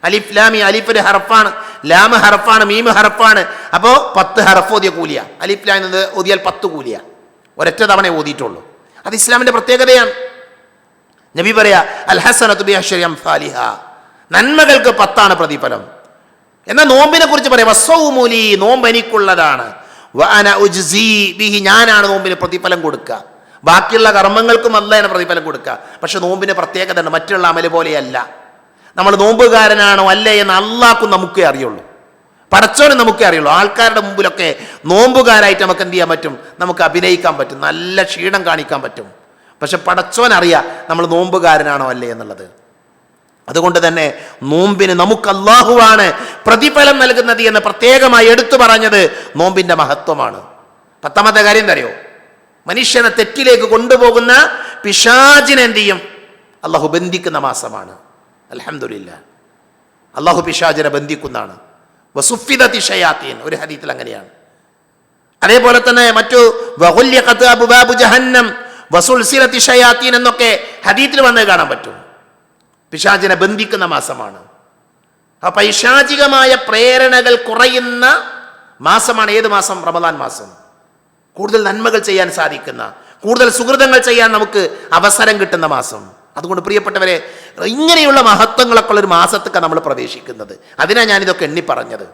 അലിഫ് ലാം മീം, അലിഫ് ഒരു ഹർഫാണ്, ലാം ഹർഫാണ്, മീം ഹർഫാണ്. അപ്പോൾ 10 ഹർഫ് ഓതിയ കൂലിയ. അലിഫ് ലാം എന്ന് ഓതിയാൽ 10 കൂലിയ. ഒരൊറ്റ തവണ ഓതിയിട്ടുള്ളൂ. അത് ഇസ്ലാമിന്റെ പ്രത്യേകതയാണ്. നബി പറയാ, അൽ ഹസനത്തു ബി അശ്രി അംസാലിഹ, നന്മകൾക്ക് 10 പ്രതിഫലം. എന്നാൽ നോമ്പിനെ കുറിച്ച് പറയാം, വസ്സൗമു ലീ, നോമ്പ് എനിക്കുള്ളതാണ്, വഅന ഉജ്സി ബിഹി, ഞാനാണ് നോമ്പിന് പ്രതിഫലം കൊടുക്കുക. ബാക്കിയുള്ള കർമ്മങ്ങൾക്കും അല്ലാഹുവിന് പ്രതിഫലം കൊടുക്കുക. പക്ഷെ നോമ്പിന് പ്രത്യേകത ഉണ്ട്, മറ്റുള്ള അമല് പോലെയല്ല. നമ്മൾ നോമ്പുകാരനാണോ അല്ലേ എന്ന് അള്ളാഹ്ക്കും നമുക്കേ അറിയുള്ളൂ, പടച്ചോന് നമുക്കേ അറിയുള്ളൂ. ആൾക്കാരുടെ മുമ്പിലൊക്കെ നോമ്പുകാരായിട്ട് നമുക്ക് എന്ത് ചെയ്യാൻ പറ്റും? നമുക്ക് അഭിനയിക്കാൻ പറ്റും, നല്ല ക്ഷീണം കാണിക്കാൻ പറ്റും. പക്ഷെ പടച്ചോൻ അറിയാം നമ്മൾ നോമ്പുകാരനാണോ അല്ലേ എന്നുള്ളത്. അതുകൊണ്ട് തന്നെ നോമ്പിന് നമുക്ക് അള്ളാഹുവാണ് പ്രതിഫലം നൽകുന്നത് എന്ന് പ്രത്യേകമായി എടുത്തു പറഞ്ഞത് നോമ്പിന്റെ മഹത്വമാണ്. 10ാമത്തെ കാര്യം എന്താ അറിയോ? മനുഷ്യനെ തെറ്റിലേക്ക് കൊണ്ടുപോകുന്ന പിശാചിനെ എന്ത് ചെയ്യും? അള്ളാഹു ബന്ധിക്കുന്ന മാസമാണ്. അൽഹംദുലില്ലാഹ്, അള്ളാഹു പിശാചിനെ ബന്ധിക്കുന്നതാണ്. വസുഫിദതി ഷയാത്തീൻ, ഒരു ഹദീത്തിൽ അങ്ങനെയാണ്. അതേപോലെ തന്നെ മറ്റു വഗുല്യഖത് അബ്വാബു ജഹന്നം വസുൽസിലതി ഷയാത്തീൻ എന്നൊക്കെ ഹദീത്തിൽ വന്നത് കാണാൻ പറ്റും. പിശാചിനെ ബന്ധിക്കുന്ന മാസമാണ്. ആ പൈശാചികമായ പ്രേരണകൾ കുറയുന്ന മാസമാണ് ഏത് മാസം? റമദാൻ മാസം. കൂടുതൽ നന്മകൾ ചെയ്യാൻ സാധിക്കുന്ന, കൂടുതൽ സുഹൃതങ്ങൾ ചെയ്യാൻ നമുക്ക് അവസരം കിട്ടുന്ന മാസം. അതുകൊണ്ട് പ്രിയപ്പെട്ടവരെ, ഇങ്ങനെയുള്ള മഹത്വങ്ങളൊക്കെ ഉള്ളൊരു മാസത്തൊക്കെ നമ്മൾ പ്രവേശിക്കുന്നത്. അതിനാണ് ഞാനിതൊക്കെ എണ്ണി പറഞ്ഞത്.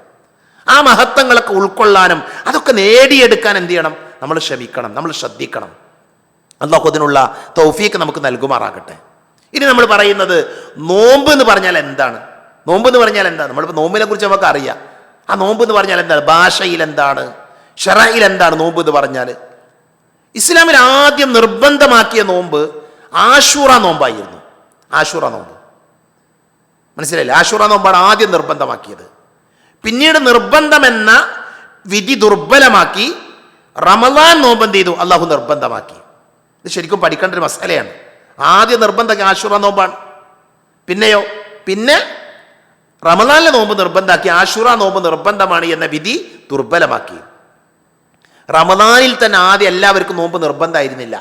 ആ മഹത്വങ്ങളൊക്കെ ഉൾക്കൊള്ളാനും അതൊക്കെ നേടിയെടുക്കാൻ എന്ത് ചെയ്യണം? നമ്മൾ ശ്രമിക്കണം, നമ്മൾ ശ്രദ്ധിക്കണം. അല്ലാഹു അതിനുള്ള തൗഫീഖ് നമുക്ക് നൽകുമാറാകട്ടെ. ഇനി നമ്മൾ പറയുന്നത് നോമ്പ് എന്ന് പറഞ്ഞാൽ എന്താണ്? നോമ്പ് എന്ന് പറഞ്ഞാൽ എന്താണ്? നമ്മളിപ്പോൾ നോമ്പിനെ കുറിച്ച് നമുക്ക് അറിയാം. ആ നോമ്പ് എന്ന് പറഞ്ഞാൽ എന്താണ്? ഭാഷയിൽ എന്താണ്? ശറഇൽ എന്താണ് നോമ്പ് എന്ന് പറഞ്ഞാൽ? ഇസ്ലാമിൽ ആദ്യം നിർബന്ധമാക്കിയ നോമ്പ് ആശൂറ നോമ്പായിരുന്നു. ആശൂറ നോമ്പ് മനസ്സിലായില്ലേ? ആശൂറ നോമ്പാണ് ആദ്യം നിർബന്ധമാക്കിയത്. പിന്നീട് നിർബന്ധമെന്ന വിധി ദുർബലമാക്കി റമളാൻ നോമ്പ് എന്ത് ചെയ്തു? അള്ളാഹു നിർബന്ധമാക്കി. ഇത് ശരിക്കും പഠിക്കേണ്ട ഒരു മസലയാണ്. ആദ്യം നിർബന്ധം ആശൂറ നോമ്പാണ്. പിന്നെയോ പിന്നെ റമളാനിലെ നോമ്പ് നിർബന്ധമാക്കി, ആശൂറ നോമ്പ് നിർബന്ധമാണ് എന്ന വിധി ദുർബലമാക്കി. റമളാനിൽ തന്നെ ആദ്യം എല്ലാവർക്കും നോമ്പ് നിർബന്ധമായിരുന്നില്ല.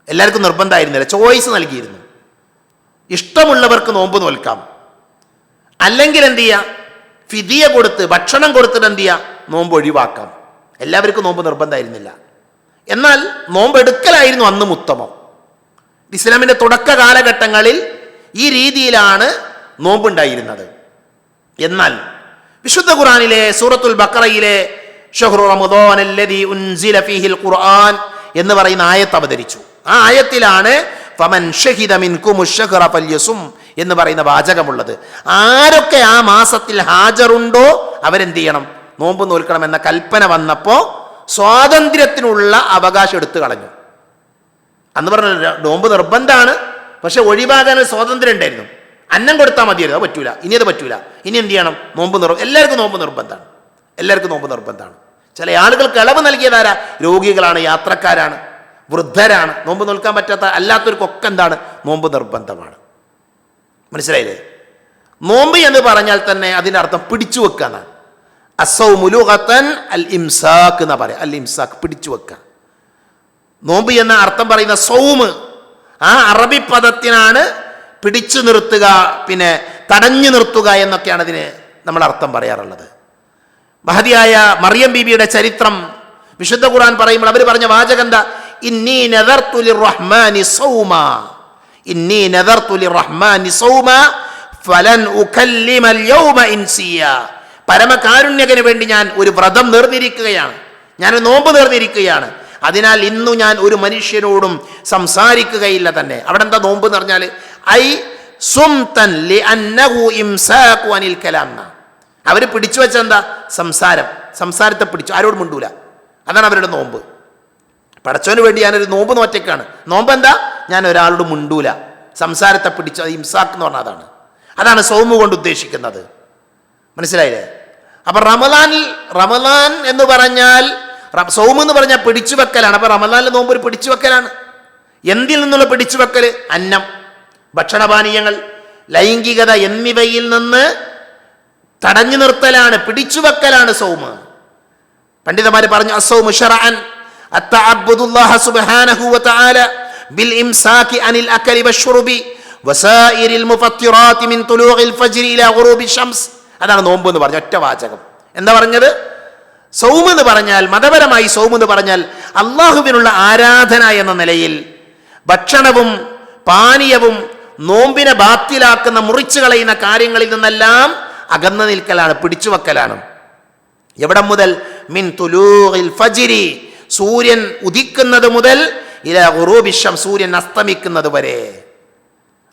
എല്ലാവർക്കും നിർബന്ധമായിരുന്നില്ല, ചോയ്സ് നൽകിയിരുന്നു. ഇഷ്ടമുള്ളവർക്ക് നോമ്പ് നോൽക്കാം, അല്ലെങ്കിൽ എന്ത് ചെയ്യാം? ഫിദിയ കൊടുത്ത്, ഭക്ഷണം കൊടുത്തിട്ട് എന്ത് ചെയ്യാം? നോമ്പ് ഒഴിവാക്കാം. എല്ലാവർക്കും നോമ്പ് നിർബന്ധമായിരുന്നില്ല. എന്നാൽ നോമ്പ് എടുക്കലായിരുന്നു അന്നും ഉത്തമം. ഇസ്ലാമിൻ്റെ തുടക്ക കാലഘട്ടങ്ങളിൽ ഈ രീതിയിലാണ് നോമ്പുണ്ടായിരുന്നത്. എന്നാൽ വിശുദ്ധ ഖുർആനിലെ സൂറത്തുൽ ബഖറയിലെ ഷഹ്റു റമദാനല്ലദീ ഉൻസില ഫീഹിൽ ഖുർആൻ എന്ന് പറയുന്ന ആയത്ത് അവതരിച്ചു. ആ ആയത്തിലാണ് ഫമൻ ഷഹിദ മിൻകുമുശ് ശഹ്റ ഫൽയസും എന്ന് പറയുന്ന വാചകമുള്ളത്. ആരൊക്കെ ആ മാസത്തിൽ ഹാജറുണ്ടോ അവരെന്ത് ചെയ്യണം? നോമ്പ് നോൽക്കണം എന്ന കൽപ്പന വന്നപ്പോൾ സ്വാതന്ത്ര്യത്തിനുള്ള അവകാശം എടുത്തു കളഞ്ഞു. അന്ന് പറഞ്ഞ നോമ്പ് നിർബന്ധമാണ്, പക്ഷെ ഒഴിവാകാൻ സ്വാതന്ത്ര്യം ഉണ്ടായിരുന്നു. അന്നം കൊടുത്താൽ മതിയായിരുന്നു, അത് പറ്റൂല. ഇനി അത് പറ്റൂല. ഇനി എന്ത് ചെയ്യണം? നോമ്പ് എല്ലാവർക്കും നോമ്പ് നിർബന്ധമാണ്. എല്ലാവർക്കും നോമ്പ് നിർബന്ധമാണ്. ചില ആളുകൾക്ക് ഇളവ് നൽകിയതാരാ? രോഗികളാണ്, യാത്രക്കാരാണ്, വൃദ്ധരാണ്. നോമ്പ് നോൽക്കാൻ പറ്റാത്ത അല്ലാത്തവർക്കൊക്കെ എന്താണ്? നോമ്പ് നിർബന്ധമാണ്. മനസ്സിലായില്ലേ? നോമ്പ് എന്ന് പറഞ്ഞാൽ തന്നെ അതിൻ്റെ അർത്ഥം പിടിച്ചു വെക്കുക എന്നാണ്. അസ്സൗമു ലുഗതൻ അൽ ഇംസാക്ക് എന്നാ പറയാം. അൽ ഇംസാക്ക്, പിടിച്ചു വെക്കുക. നോമ്പ് എന്ന അർത്ഥം പറയുന്ന സൗമ്, ആ അറബി പദത്തിനാണ് പിടിച്ചു നിർത്തുക, പിന്നെ തടഞ്ഞു നിർത്തുക എന്നൊക്കെയാണ് അതിന് നമ്മൾ അർത്ഥം പറയാറുള്ളത്. മഹദിയായ മറിയം ബീബിയുടെ ചരിത്രം വിശുദ്ധ ഖുർആൻ പറയുമ്പോൾ അവർ പറഞ്ഞ വാചകം എന്താ? ഇന്നി നദർതു ലിർറഹ്മാനി സൗമാ, ഇന്നി നദർതു ലിർറഹ്മാനി സൗമാ ഫലൻ ഉകല്ലിമൽ യൗമ ഇൻസിയാ. പരമകാരുണ്യകന് വേണ്ടി ഞാൻ ഒരു വ്രതം നേർന്നിരിക്കുകയാണ്, ഞാൻ നോമ്പ് നേർന്നിരിക്കുകയാണ്. അതിനാൽ ഇന്നു ഞാൻ ഒരു മനുഷ്യനോടും സംസാരിക്കുകയില്ല തന്നെ. അവിടെ എന്താ നോമ്പ് എന്ന് പറഞ്ഞാൽ ഐ സുംതൻ ലിഅന്നഹു ഇംസാഖു അനിൽ കലാം. അവർ പിടിച്ചു വെച്ച എന്താ? സംസാരം. സംസാരത്തെ പിടിച്ചു, ആരോടും മിണ്ടൂല. അതാണ് അവരുടെ നോമ്പ്. പടച്ചവന് വേണ്ടി ഞാനൊരു നോമ്പ് നോറ്റേക്കാണ്. നോമ്പ് എന്താ? ഞാൻ ഒരാളോട് മിണ്ടൂല, സംസാരത്തെ പിടിച്ചു. അത് ഇംസാഖ് എന്ന് പറഞ്ഞാൽ അതാണ്. അതാണ് സൗമ് കൊണ്ട് ഉദ്ദേശിക്കുന്നത്. മനസ്സിലായില്ലേ? അപ്പൊ റമളാൻ എന്ന് പറഞ്ഞാൽ സൗമ് എന്ന് പറഞ്ഞാൽ പിടിച്ചു വെക്കലാണ്. അപ്പൊ റമളാനിലെ നോമ്പ് ഒരു പിടിച്ചു വെക്കലാണ്. എന്തിൽ നിന്നുള്ള പിടിച്ചു വെക്കൽ? അന്നം, ഭക്ഷണപാനീയങ്ങൾ, ലൈംഗികത എന്നിവയിൽ നിന്ന് തടഞ്ഞു നിർത്തലാണ്, പിടിച്ചു വെക്കലാണ് സൗമ്. പണ്ഡിതന്മാർ പറഞ്ഞു അസ്സൗമു ശറഅൻ അത്തഅബ്ബുദുല്ലാഹ സുബ്ഹാനഹു വതആല ബിൽ ഇംസാകി അനിൽ അകലി വശുർബി വസായിരിൽ മുഫത്തിറാത്തി മിൻ തുലൂഇൽ ഫജ്രി ഇലാ ഗുറൂബി ശംസ്. അതാണ് നോമ്പ് എന്ന് പറഞ്ഞ ഒറ്റ വാചകം. എന്താ പറഞ്ഞത്? സൗമ് എന്ന് പറഞ്ഞാൽ, മതപരമായി സൗമ് എന്ന് പറഞ്ഞാൽ അള്ളാഹുവിനുള്ള ആരാധന എന്ന നിലയിൽ ഭക്ഷണവും പാനീയവും നോമ്പിനെ ബാത്തിലാക്കുന്ന, മുറിച്ചു കളയുന്ന കാര്യങ്ങളിൽ നിന്നെല്ലാം അകന്നു നിൽക്കലാണ്, പിടിച്ചു വെക്കലാണ്. എവിടെ മുതൽ? മിൻ തുലൂഇൽ ഫജ്രി, സൂര്യൻ ഉദിക്കുന്നത് മുതൽ ഇലാ ഗുറൂബി ശംസ്, സൂര്യൻ അസ്തമിക്കുന്നത് വരെ,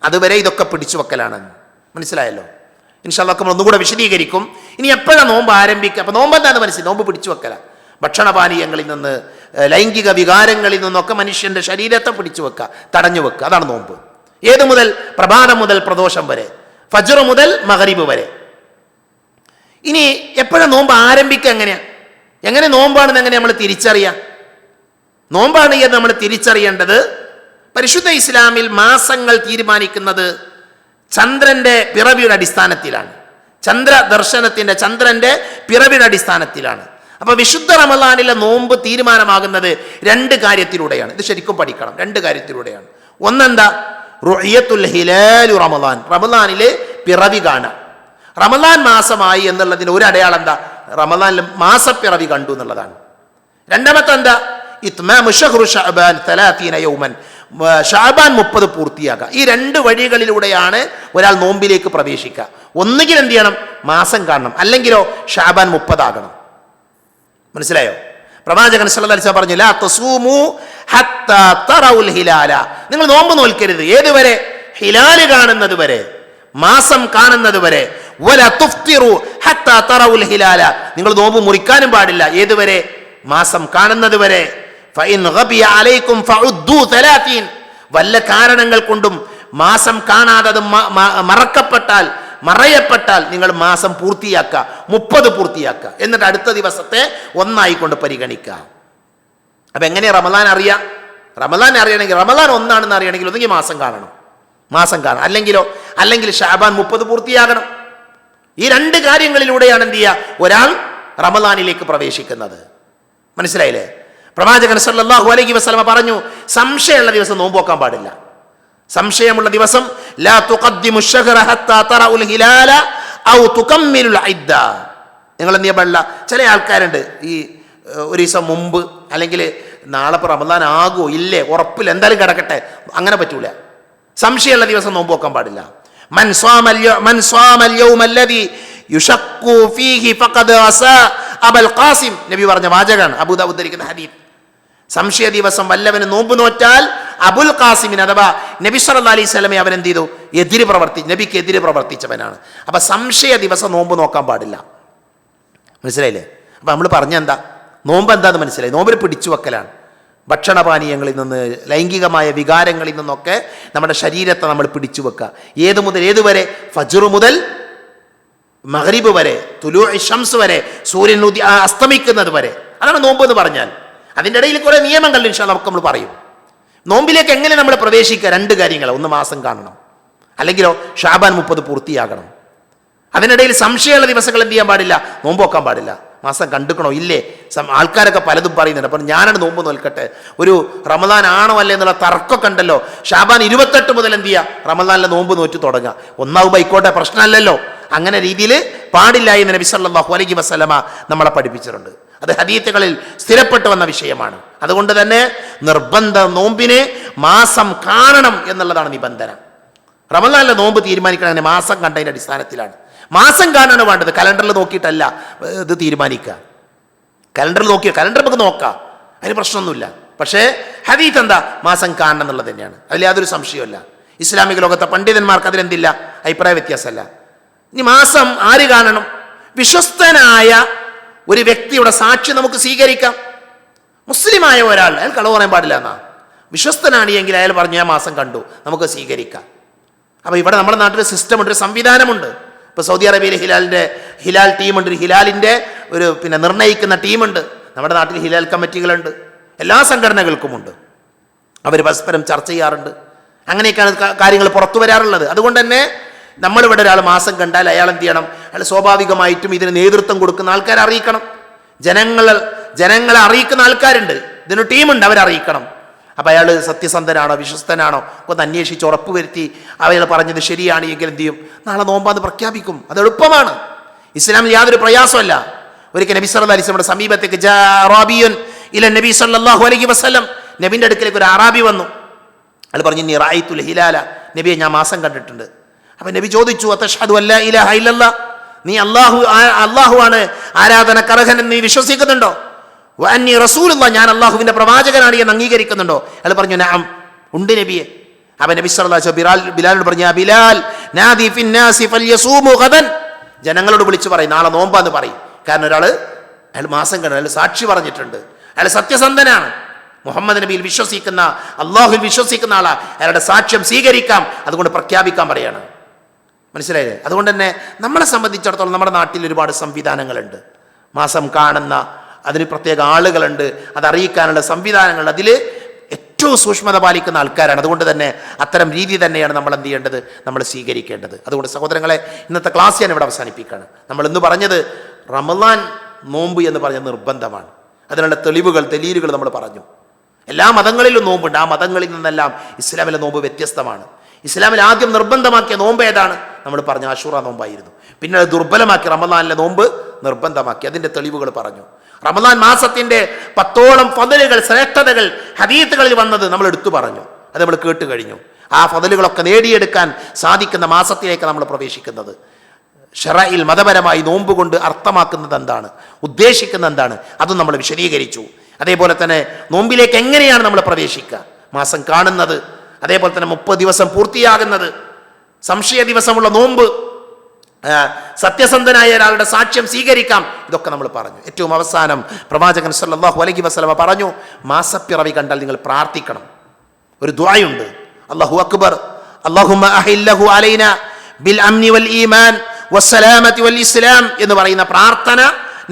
അതുവരെ ഇതൊക്കെ പിടിച്ചു വെക്കലാണ്. മനസ്സിലായല്ലോ? ഇൻഷാ അല്ലാഹ് നമ്മൾ ഒന്നുകൂടെ വിശദീകരിക്കും. ഇനി എപ്പോഴാണ് നോമ്പ് ആരംഭിക്കുക? അപ്പോൾ നോമ്പ് എന്താണെന്ന് മനസ്സിലായി. നോമ്പ് പിടിച്ചു വെക്കല. ഭക്ഷണപാനീയങ്ങളിൽ നിന്ന്, ലൈംഗിക വികാരങ്ങളിൽ നിന്നൊക്കെ മനുഷ്യൻ്റെ ശരീരത്തെ പിടിച്ചു വെക്കുക, തടഞ്ഞു വെക്കുക. അതാണ് നോമ്പ്. ഏത് മുതൽ? പ്രഭാതം മുതൽ പ്രദോഷം വരെ, ഫജ്ർ മുതൽ മഗ്രിബ് വരെ. ഇനി എപ്പോഴാണ് നോമ്പ് ആരംഭിക്കുക? എങ്ങനെ നോമ്പാണെന്ന് എങ്ങനെ നമ്മൾ തിരിച്ചറിയാം? നോമ്പാണ് എന്ന് നമ്മൾ തിരിച്ചറിയേണ്ടത് പരിശുദ്ധ ഇസ്ലാമിൽ മാസങ്ങൾ തീരുമാനിക്കുന്നത് ചന്ദ്രന്റെ പിറവിയുടെ അടിസ്ഥാനത്തിലാണ്. ചന്ദ്രന്റെ പിറവിയുടെ അടിസ്ഥാനത്തിലാണ്. അപ്പൊ വിശുദ്ധ റമളാനിലെ നോമ്പ് തീരുമാനമാകുന്നത് രണ്ട് കാര്യത്തിലൂടെയാണ്. ഇത് ശരിക്കും പഠിക്കണം. രണ്ട് കാര്യത്തിലൂടെയാണ്. ഒന്നെന്താ? റുഅയത്തുൽ ഹിലാലു റമളാൻ, റമളാനിലെ പിറവി കാണുക. റമളാൻ മാസമായി എന്നുള്ളതിന് ഒരു അടയാളം എന്താ? റമളാനിൽ മാസപ്പിറവി കണ്ടു എന്നുള്ളതാണ്. രണ്ടാമത്തെ എന്താ? ഇത്മാമു ശഹ്റു ശഅബാൻ 30 യൗമൻ, ശഅബാൻ 30 പൂർത്തിയാക്കുക. ഈ രണ്ട് വഴികളിലൂടെയാണ് ഒരാൾ നോമ്പിലേക്ക് പ്രവേശിക്കുക. ഒന്നുകിൽ എന്ത് ചെയ്യണം? മാസം കാണണം, അല്ലെങ്കിലോ ശഅബാൻ 30 ആകണം. മനസ്സിലായോ? പ്രവാചകൻ സല്ലല്ലാഹു അലൈഹി വസല്ലം പറഞ്ഞു, ലാ തസൂമു ഹത്താ തറൗൽ ഹിലാല, നിങ്ങൾ നോമ്പ് നോൽക്കരുത് ഏതുവരെ? ഹിലാല് കാണുന്നത് വരെ, മാസം കാണുന്നത് വരെ. വലാ തുഫ്തിറു ഹത്താ തറൗൽ ഹിലാല, നിങ്ങൾ നോമ്പ് മുറിക്കാനും പാടില്ല ഏതുവരെ? മാസം കാണുന്നത് വരെ. ഫഇൻ ഗബിയ അലൈക്കും ഫഉദ്ദു 30, വല്ല കാരണങ്ങൾ കൊണ്ടും മാസം കാണാതെ അത് മറയപ്പെട്ടാൽ നിങ്ങൾ മാസം പൂർത്തിയാക്കുക, 30 പൂർത്തിയാക്കുക. എന്നിട്ട് അടുത്ത ദിവസത്തെ ഒന്നായിക്കൊണ്ട് പരിഗണിക്കുക. അപ്പൊ എങ്ങനെയാ റമളാൻ അറിയാം? റമളാൻ അറിയണമെങ്കിൽ, റമളാൻ ഒന്നാണെന്ന് അറിയണമെങ്കിൽ ഒന്നെങ്കിൽ മാസം കാണണം, അല്ലെങ്കിൽ ശഅബാൻ 30 പൂർത്തിയാകണം. ഈ രണ്ട് കാര്യങ്ങളിലൂടെയാണ് എന്ത് ചെയ്യുക? ഒരാൾ റമളാനിലേക്ക് പ്രവേശിക്കുന്നത്. മനസ്സിലായില്ലേ? പ്രവാചകൻ സല്ലല്ലാഹു അലൈഹി വസല്ലം പറഞ്ഞു, സംശയമുള്ള ദിവസം നോമ്പ് നോക്കാൻ പാടില്ല. സംശയമുള്ള ദിവസം ലാ തുഖദ്ദിമു ശഹ്റ ഹത്താ തറഉൽ ഹിലാല ഔ തുകമ്മിലുൽ ഇദ്ദ. നിങ്ങൾ എന്ത് ചെയ്യാൻ പാടില്ല? ചില ആൾക്കാരുണ്ട്, ഈ ഒരു ദിവസം മുമ്പ്, അല്ലെങ്കിൽ നാളെ റമളാൻ ആകുമോ ഇല്ലേ ഉറപ്പില്ല, എന്തായാലും കിടക്കട്ടെ, അങ്ങനെ പറ്റൂല. സംശയമുള്ള ദിവസം നോമ്പ് നോക്കാൻ പാടില്ല. മൻ സ്വാമൽ യൗമല്ലദി യുശഖു ഫീഹി ഫഖദ് അസാ അബുൽ ഖാസിം, നബി പറഞ്ഞ വാചകമാണ്, അബൂദാവൂദ് ഉദ്ധരിക്കുന്ന ഹദീസ്. സംശയ ദിവസം വല്ലവന് നോമ്പ് നോറ്റാൽ അബുൽ ഖാസിമിന് അഥവാ നബി സല്ലല്ലാഹു അലൈഹി വസല്ലമയെ അവൻ എന്ത് ചെയ്തു? നബിക്ക് എതിരെ പ്രവർത്തിച്ചവനാണ്. അപ്പൊ സംശയ ദിവസം നോമ്പ് നോക്കാൻ പാടില്ല. മനസ്സിലായില്ലേ? അപ്പൊ നമ്മൾ പറഞ്ഞ എന്താ? നോമ്പ് എന്താന്ന് മനസ്സിലായി? നോമ്പിൽ പിടിച്ചു വെക്കലാണ്. ഭക്ഷണപാനീയങ്ങളിൽ നിന്ന്, ലൈംഗികമായ വികാരങ്ങളിൽ നിന്നൊക്കെ നമ്മുടെ ശരീരത്തെ നമ്മൾ പിടിച്ചു വെക്കുക. ഏത് മുതൽ ഏതുവരെ? ഫജ്ർ മുതൽ മഗ്രിബ് വരെ, തുലൂഇ ശംസ് വരെ, സൂര്യൻ അസ്തമിക്കുന്നത് വരെ. അതാണ് നോമ്പ് എന്ന് പറഞ്ഞാൽ. അതിൻ്റെ ഇടയിൽ കുറെ നിയമങ്ങൾ ഇൻഷാ അല്ലാഹ് നമുക്ക് നമ്മൾ പറയും. നോമ്പിലേക്ക് എങ്ങനെ നമ്മൾ പ്രവേശിക്കുക? രണ്ട് കാര്യങ്ങൾ. ഒന്ന് മാസം കാണണം, അല്ലെങ്കിലോ ശഅബാൻ 30 പൂർത്തിയാകണം. അതിനിടയിൽ സംശയമുള്ള ദിവസങ്ങൾ എന്ത് ചെയ്യാൻ പാടില്ല? നോമ്പ് നോക്കാൻ പാടില്ല. മാസം കണ്ടുക്കണോ ഇല്ലേ? ആൾക്കാരൊക്കെ പലതും പറയുന്നുണ്ട്. അപ്പം ഞാനാണ് നോമ്പ് നോൽക്കട്ടെ, ഒരു റമളാൻ ആണോ അല്ലേ എന്നുള്ള തർക്കമൊക്കെ ഉണ്ടല്ലോ. ശഅബാൻ 28 മുതൽ എന്ത് ചെയ്യുക? റമളാനിലെ നോമ്പ് നോറ്റ് തുടങ്ങുക. ഒന്നാവുമ്പോൾ ആയിക്കോട്ടെ, പ്രശ്നമല്ലല്ലോ. അങ്ങനെ രീതിയിൽ പാടില്ല എന്ന് നബി സല്ലല്ലാഹു അലൈഹി വസല്ലമ നമ്മളെ പഠിപ്പിച്ചിട്ടുണ്ട്. അത് ഹദീസുകളിൽ സ്ഥിരപ്പെട്ടു വന്ന വിഷയമാണ്. അതുകൊണ്ട് തന്നെ നിർബന്ധ നോമ്പിന് മാസം കാണണം എന്നുള്ളതാണ് നിബന്ധന. റമളാനിലെ നോമ്പ് തീരുമാനിക്കണേ മാസം കണ്ടതിൻ്റെ അടിസ്ഥാനത്തിലാണ്. മാസം കാണാണ് വേണ്ടത്, കലണ്ടറിൽ നോക്കിയിട്ടല്ല ഇത് തീരുമാനിക്കുക. കലണ്ടർ നമുക്ക് നോക്കാം, അതിന് പ്രശ്നമൊന്നുമില്ല. പക്ഷേ ഹദീസ് എന്താ? മാസം കാണണം എന്നുള്ളത് തന്നെയാണ്. അതിൽ യാതൊരു സംശയമല്ല. ഇസ്ലാമിക ലോകത്തെ പണ്ഡിതന്മാർക്ക് അതിലെന്തില്ല, അഭിപ്രായ വ്യത്യാസമല്ല. ഇനി മാസം ആര് കാണണം? വിശ്വസ്തനായ ഒരു വ്യക്തിയുടെ സാക്ഷി നമുക്ക് സ്വീകരിക്കാം. മുസ്ലിമായ ഒരാൾ, അയാൾ കളവ് പറയാൻ പാടില്ല എന്നാ. വിശ്വസ്തനാണ് എങ്കിൽ അയാൾ പറഞ്ഞു ഞാൻ മാസം കണ്ടു, നമുക്ക് സ്വീകരിക്കാം. അപ്പോൾ ഇവിടെ നമ്മുടെ നാട്ടിൽ സിസ്റ്റമുണ്ട്, ഒരു സംവിധാനമുണ്ട്. ഇപ്പോൾ സൗദി അറേബ്യയിൽ ഹിലാൽ ടീമുണ്ട്, ഹിലാലിൻ്റെ ഒരു നിർണ്ണയിക്കുന്ന ടീമുണ്ട്. നമ്മുടെ നാട്ടിൽ ഹിലാൽ കമ്മിറ്റികളുണ്ട്, എല്ലാ സംഘടനകൾക്കുമുണ്ട്. അവർ പരസ്പരം ചർച്ച ചെയ്യാറുണ്ട്. അങ്ങനെയൊക്കെയാണ് കാര്യങ്ങൾ പുറത്തു വരാറുള്ളത്. അതുകൊണ്ട് തന്നെ നമ്മളിവിടെ ഒരാൾ മാസം കണ്ടാൽ അയാൾ എന്ത് ചെയ്യണം? അയാൾ സ്വാഭാവികമായിട്ടും ഇതിന് നേതൃത്വം കൊടുക്കുന്ന ആൾക്കാരെ അറിയിക്കണം. ജനങ്ങളെ അറിയിക്കുന്ന ആൾക്കാരുണ്ട്, ഇതിന് ടീമുണ്ട്, അവരറിയിക്കണം. അപ്പോൾ അയാൾ സത്യസന്ധനാണോ വിശ്വസ്തനാണോ ഒന്ന് അന്വേഷിച്ച് ഉറപ്പ് വരുത്തി അയാൾ പറഞ്ഞത് ശരിയാണ് എങ്കിൽ എന്ത് ചെയ്യും? നാളെ നോമ്പാന്ന് പ്രഖ്യാപിക്കും. അത് എളുപ്പമാണ്. ഇസ്ലാമിൽ യാതൊരു പ്രയാസമല്ല. ഒരിക്കൽ നബി സല്ലല്ലാഹു അലൈഹി വസല്ലമയുടെ സമീപത്തേക്ക് നബി സല്ലല്ലാഹു അലൈഹി വസല്ലം, നബിൻ്റെ അടുക്കലേക്ക് ഒരു അറാബി വന്നു. അയാൾ പറഞ്ഞു നീ റഅയ്തുൽ ഹിലാല, നബിയെ ഞാൻ മാസം കണ്ടിട്ടുണ്ട്. അപ്പം നബി ചോദിച്ചു അത്തഷ്ഹദു അല്ലാ ഇലാഹ ഇല്ലല്ലാഹ്, നീ അള്ളാഹുവാണ് ആരാധനക്കർഹൻ എന്ന് നീ വിശ്വസിക്കുന്നുണ്ടോ? വഅന്നി റസൂലുള്ളാഹ്, ഞാൻ അള്ളാഹുവിൻ്റെ പ്രവാചകനാണ് എന്ന് അംഗീകരിക്കുന്നുണ്ടോ? അയാൾ പറഞ്ഞു നഅം, ഉണ്ട് നബിയെ. അപ്പം നബി സല്ലല്ലാഹു അലൈഹി വസല്ലം ബിലാലിനോട് പറഞ്ഞു ബിലാൽ നാദി ഫിന്നാസി ഫൽയസൂമു ഗദൻ, ജനങ്ങളോട് വിളിച്ചു പറയും നാളെ നോമ്പാന്ന് പറയും. കാരണം അയാൾ മാസം കണ്ടു, അയാൾ സാക്ഷി പറഞ്ഞിട്ടുണ്ട്, അയാൾ സത്യസന്ധനാണ്, മുഹമ്മദ് നബിയിൽ വിശ്വസിക്കുന്ന, അള്ളാഹുവിൽ വിശ്വസിക്കുന്ന ആളാ, അയാളുടെ സാക്ഷ്യം സ്വീകരിക്കാം, അതുകൊണ്ട് പ്രഖ്യാപിക്കാൻ പറയാണ്. മനസ്സിലായില്ലേ? അതുകൊണ്ട് തന്നെ നമ്മളെ സംബന്ധിച്ചിടത്തോളം നമ്മുടെ നാട്ടിൽ ഒരുപാട് സംവിധാനങ്ങളുണ്ട്. മാസം കാണുന്ന അതിന് പ്രത്യേക ആളുകളുണ്ട്, അതറിയിക്കാനുള്ള സംവിധാനങ്ങൾ. അതിൽ ഏറ്റവും സൂക്ഷ്മത പാലിക്കുന്ന ആൾക്കാരാണ്. അതുകൊണ്ട് തന്നെ അത്തരം രീതി തന്നെയാണ് നമ്മൾ എന്ത് ചെയ്യേണ്ടത്, നമ്മൾ സ്വീകരിക്കേണ്ടത്. അതുകൊണ്ട് സഹോദരങ്ങളെ, ഇന്നത്തെ ക്ലാസ് ഞാൻ ഇവിടെ അവസാനിപ്പിക്കുകയാണ്. നമ്മൾ ഇന്ന് പറഞ്ഞത് റമളാൻ നോമ്പ് എന്ന് പറഞ്ഞ നിർബന്ധമാണ്. അതിനുള്ള ദലീലുകൾ നമ്മൾ പറഞ്ഞു. എല്ലാ മതങ്ങളിലും നോമ്പുണ്ട്. ആ മതങ്ങളിൽ നിന്നെല്ലാം ഇസ്ലാമിലെ നോമ്പ് വ്യത്യസ്തമാണ്. ഇസ്ലാമിൽ ആദ്യം നിർബന്ധമാക്കിയ നോമ്പ് ഏതാണ്? നമ്മൾ പറഞ്ഞ ആശൂറ നോമ്പായിരുന്നു. പിന്നെ അത് ദുർബലമാക്കി റമളാനിലെ നോമ്പ് നിർബന്ധമാക്കി. അതിൻ്റെ തെളിവുകൾ പറഞ്ഞു. റമളാൻ മാസത്തിൻ്റെ 10ഓളം ഫദലുകൾ, ശ്രേഷ്ഠതകൾ ഹദീസുകളിൽ വന്നത് നമ്മൾ എടുത്തു പറഞ്ഞു. അത് നമ്മൾ കേട്ട് കഴിഞ്ഞു. ആ ഫദലുകളൊക്കെ നേടിയെടുക്കാൻ സാധിക്കുന്ന മാസത്തിലേക്ക് നമ്മൾ പ്രവേശിക്കുന്നത്. ശറഇൽ മതപരമായി നോമ്പ് കൊണ്ട് അർത്ഥമാക്കുന്നത് എന്താണ്, ഉദ്ദേശിക്കുന്നത് എന്താണ്, അതും നമ്മൾ വിശദീകരിച്ചു. അതേപോലെ തന്നെ നോമ്പിലേക്ക് എങ്ങനെയാണ് നമ്മൾ പ്രവേശിക്കുക, മാസം കാണുന്നത്, അതേപോലെ തന്നെ 30 ദിവസം പൂർത്തിയാകുന്നത്, സംശയ ദിവസമുള്ള നോമ്പ്, സത്യസന്ധനായ ഒരാളുടെ സാക്ഷ്യം സ്വീകരിക്കാം, ഇതൊക്കെ നമ്മൾ പറഞ്ഞു. ഏറ്റവും അവസാനം പ്രവാചകൻ സല്ലല്ലാഹു അലൈഹി വസല്ലമ പറഞ്ഞു, മാസപ്പിറവി കണ്ടാൽ നിങ്ങൾ പ്രാർത്ഥിക്കണം. ഒരു ദുആയുണ്ട്, അല്ലാഹു അക്ബർ അല്ലാഹുമ്മ അഹില്ലഹു അലൈനാ ബിൽ അംനി വൽ ഈമാൻ വസ്സലാമത്തി വൽ ഇസ്ലാം എന്ന് പറയുന്ന പ്രാർത്ഥന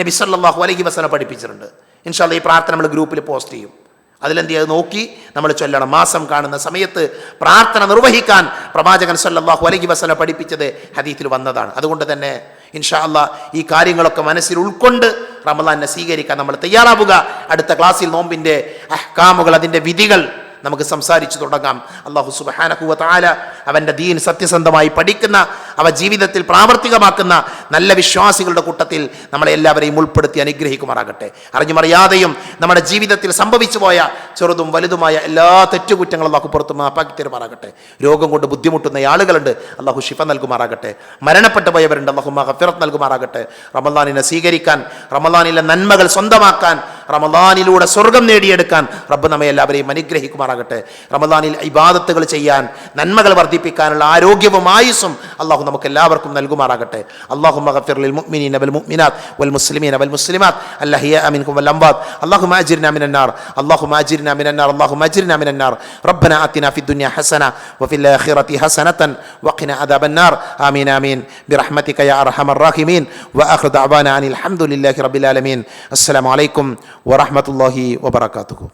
നബി സല്ലല്ലാഹു അലൈഹി വസല്ലമ പഠിപ്പിച്ചിട്ടുണ്ട്. ഇൻഷാ അല്ലാഹ് ഈ പ്രാർത്ഥന നമ്മൾ ഗ്രൂപ്പിൽ പോസ്റ്റ് ചെയ്യും. അതിലെന്ത് ചെയ്ത് നോക്കി നമ്മൾ ചൊല്ലണം. മാസം കാണുന്ന സമയത്ത് പ്രാർത്ഥന നിർവഹിക്കാൻ പ്രവാചകൻ സല്ലല്ലാഹു അലൈഹി വസല്ലം പഠിപ്പിച്ചത് ഹദീസിൽ വന്നതാണ്. അതുകൊണ്ട് തന്നെ ഇൻഷാ അല്ലാഹ് ഈ കാര്യങ്ങളൊക്കെ മനസ്സിൽ ഉൾക്കൊണ്ട് റമളാനെ സ്വീകരിക്കാൻ നമ്മൾ തയ്യാറാവുക. അടുത്ത ക്ലാസ്സിൽ നോമ്പിൻ്റെ അഹ്കാമുകൾ, അതിൻ്റെ വിധികൾ നമുക്ക് സംസാരിച്ചു തുടങ്ങാം. അല്ലാഹു സുബ്ഹാനഹു വ തആല അവൻ്റെ ദീൻ സത്യസന്ധമായി പഠിക്കുന്ന, അവ ജീവിതത്തിൽ പ്രാവർത്തികമാക്കുന്ന നല്ല വിശ്വാസികളുടെ കൂട്ടത്തിൽ നമ്മളെ എല്ലാവരെയും ഉൾപ്പെടുത്തി അനുഗ്രഹിക്കുമാറാകട്ടെ. അറിഞ്ഞുമറിയാതെയും നമ്മുടെ ജീവിതത്തിൽ സംഭവിച്ചു പോയ ചെറുതും വലുതുമായ എല്ലാ തെറ്റുകുറ്റങ്ങളും അല്ലാഹു പുറത്തു മാപ്പാക്കി തരുമാറാകട്ടെ. രോഗം കൊണ്ട് ബുദ്ധിമുട്ടുന്ന ആളുകളുണ്ട്, അല്ലാഹു ശിഫ നൽകുമാറാകട്ടെ. മരണപ്പെട്ടു പോയവരുണ്ട്, അല്ലാഹു മഗ്ഫിറത്ത് നൽകുമാറാകട്ടെ. റമളാനിനെ സ്വീകരിക്കാൻ, റമളാനിലെ നന്മകൾ സ്വന്തമാക്കാൻ, റമളാനിലൂടെ സ്വർഗം നേടിയെടുക്കാൻ റബ്ബ് നമ്മെ എല്ലാവരെയും അനുഗ്രഹിക്കുമാറാകട്ടെ. റമളാനിൽ ഇബാദത്തുകൾ ചെയ്യാൻ, നന്മകൾ വർദ്ധിപ്പിക്കാനുള്ള ആരോഗ്യവും ആയുസ്സും അല്ലാഹു നമുക്ക് എല്ലാവർക്കും നൽകുമാറാകട്ടെ. അല്ലാഹുമ്മ ഗഫിർ ലിൽ മുഅ്മിനീന വൽ മുഅ്മിനാത്ത് വൽ മുസ്ലിമീന വൽ മുസ്ലിമാത്ത് അല്ലഹിയ മിൻകും വൽ അംവാത്ത് അല്ലാഹുമ്മ അജിർനാ മിനൻ നാർ അല്ലാഹുമ്മ അജിർനാ മിനൻ നാർ അല്ലാഹുമ്മ അജിർനാ മിനൻ നാർ റബ്ബനാ ആതിനാ ഫിദ് ദുനിയ ഹസന വഫിൽ ആഖിറതി ഹസനതൻ വഖിനാ അദാബൻ നാർ ആമീൻ ആമീൻ ബിറഹ്മതിക യാ അർഹമർ റഹീമീൻ വആഖിറു ദഅവാനാ അനിൽ ഹംദുലില്ലാഹി റബ്ബിൽ ആലമീൻ. അസ്സലാമു അലൈക്കും വറഹ്മത്തുള്ളാഹി വബറകാതുഹു.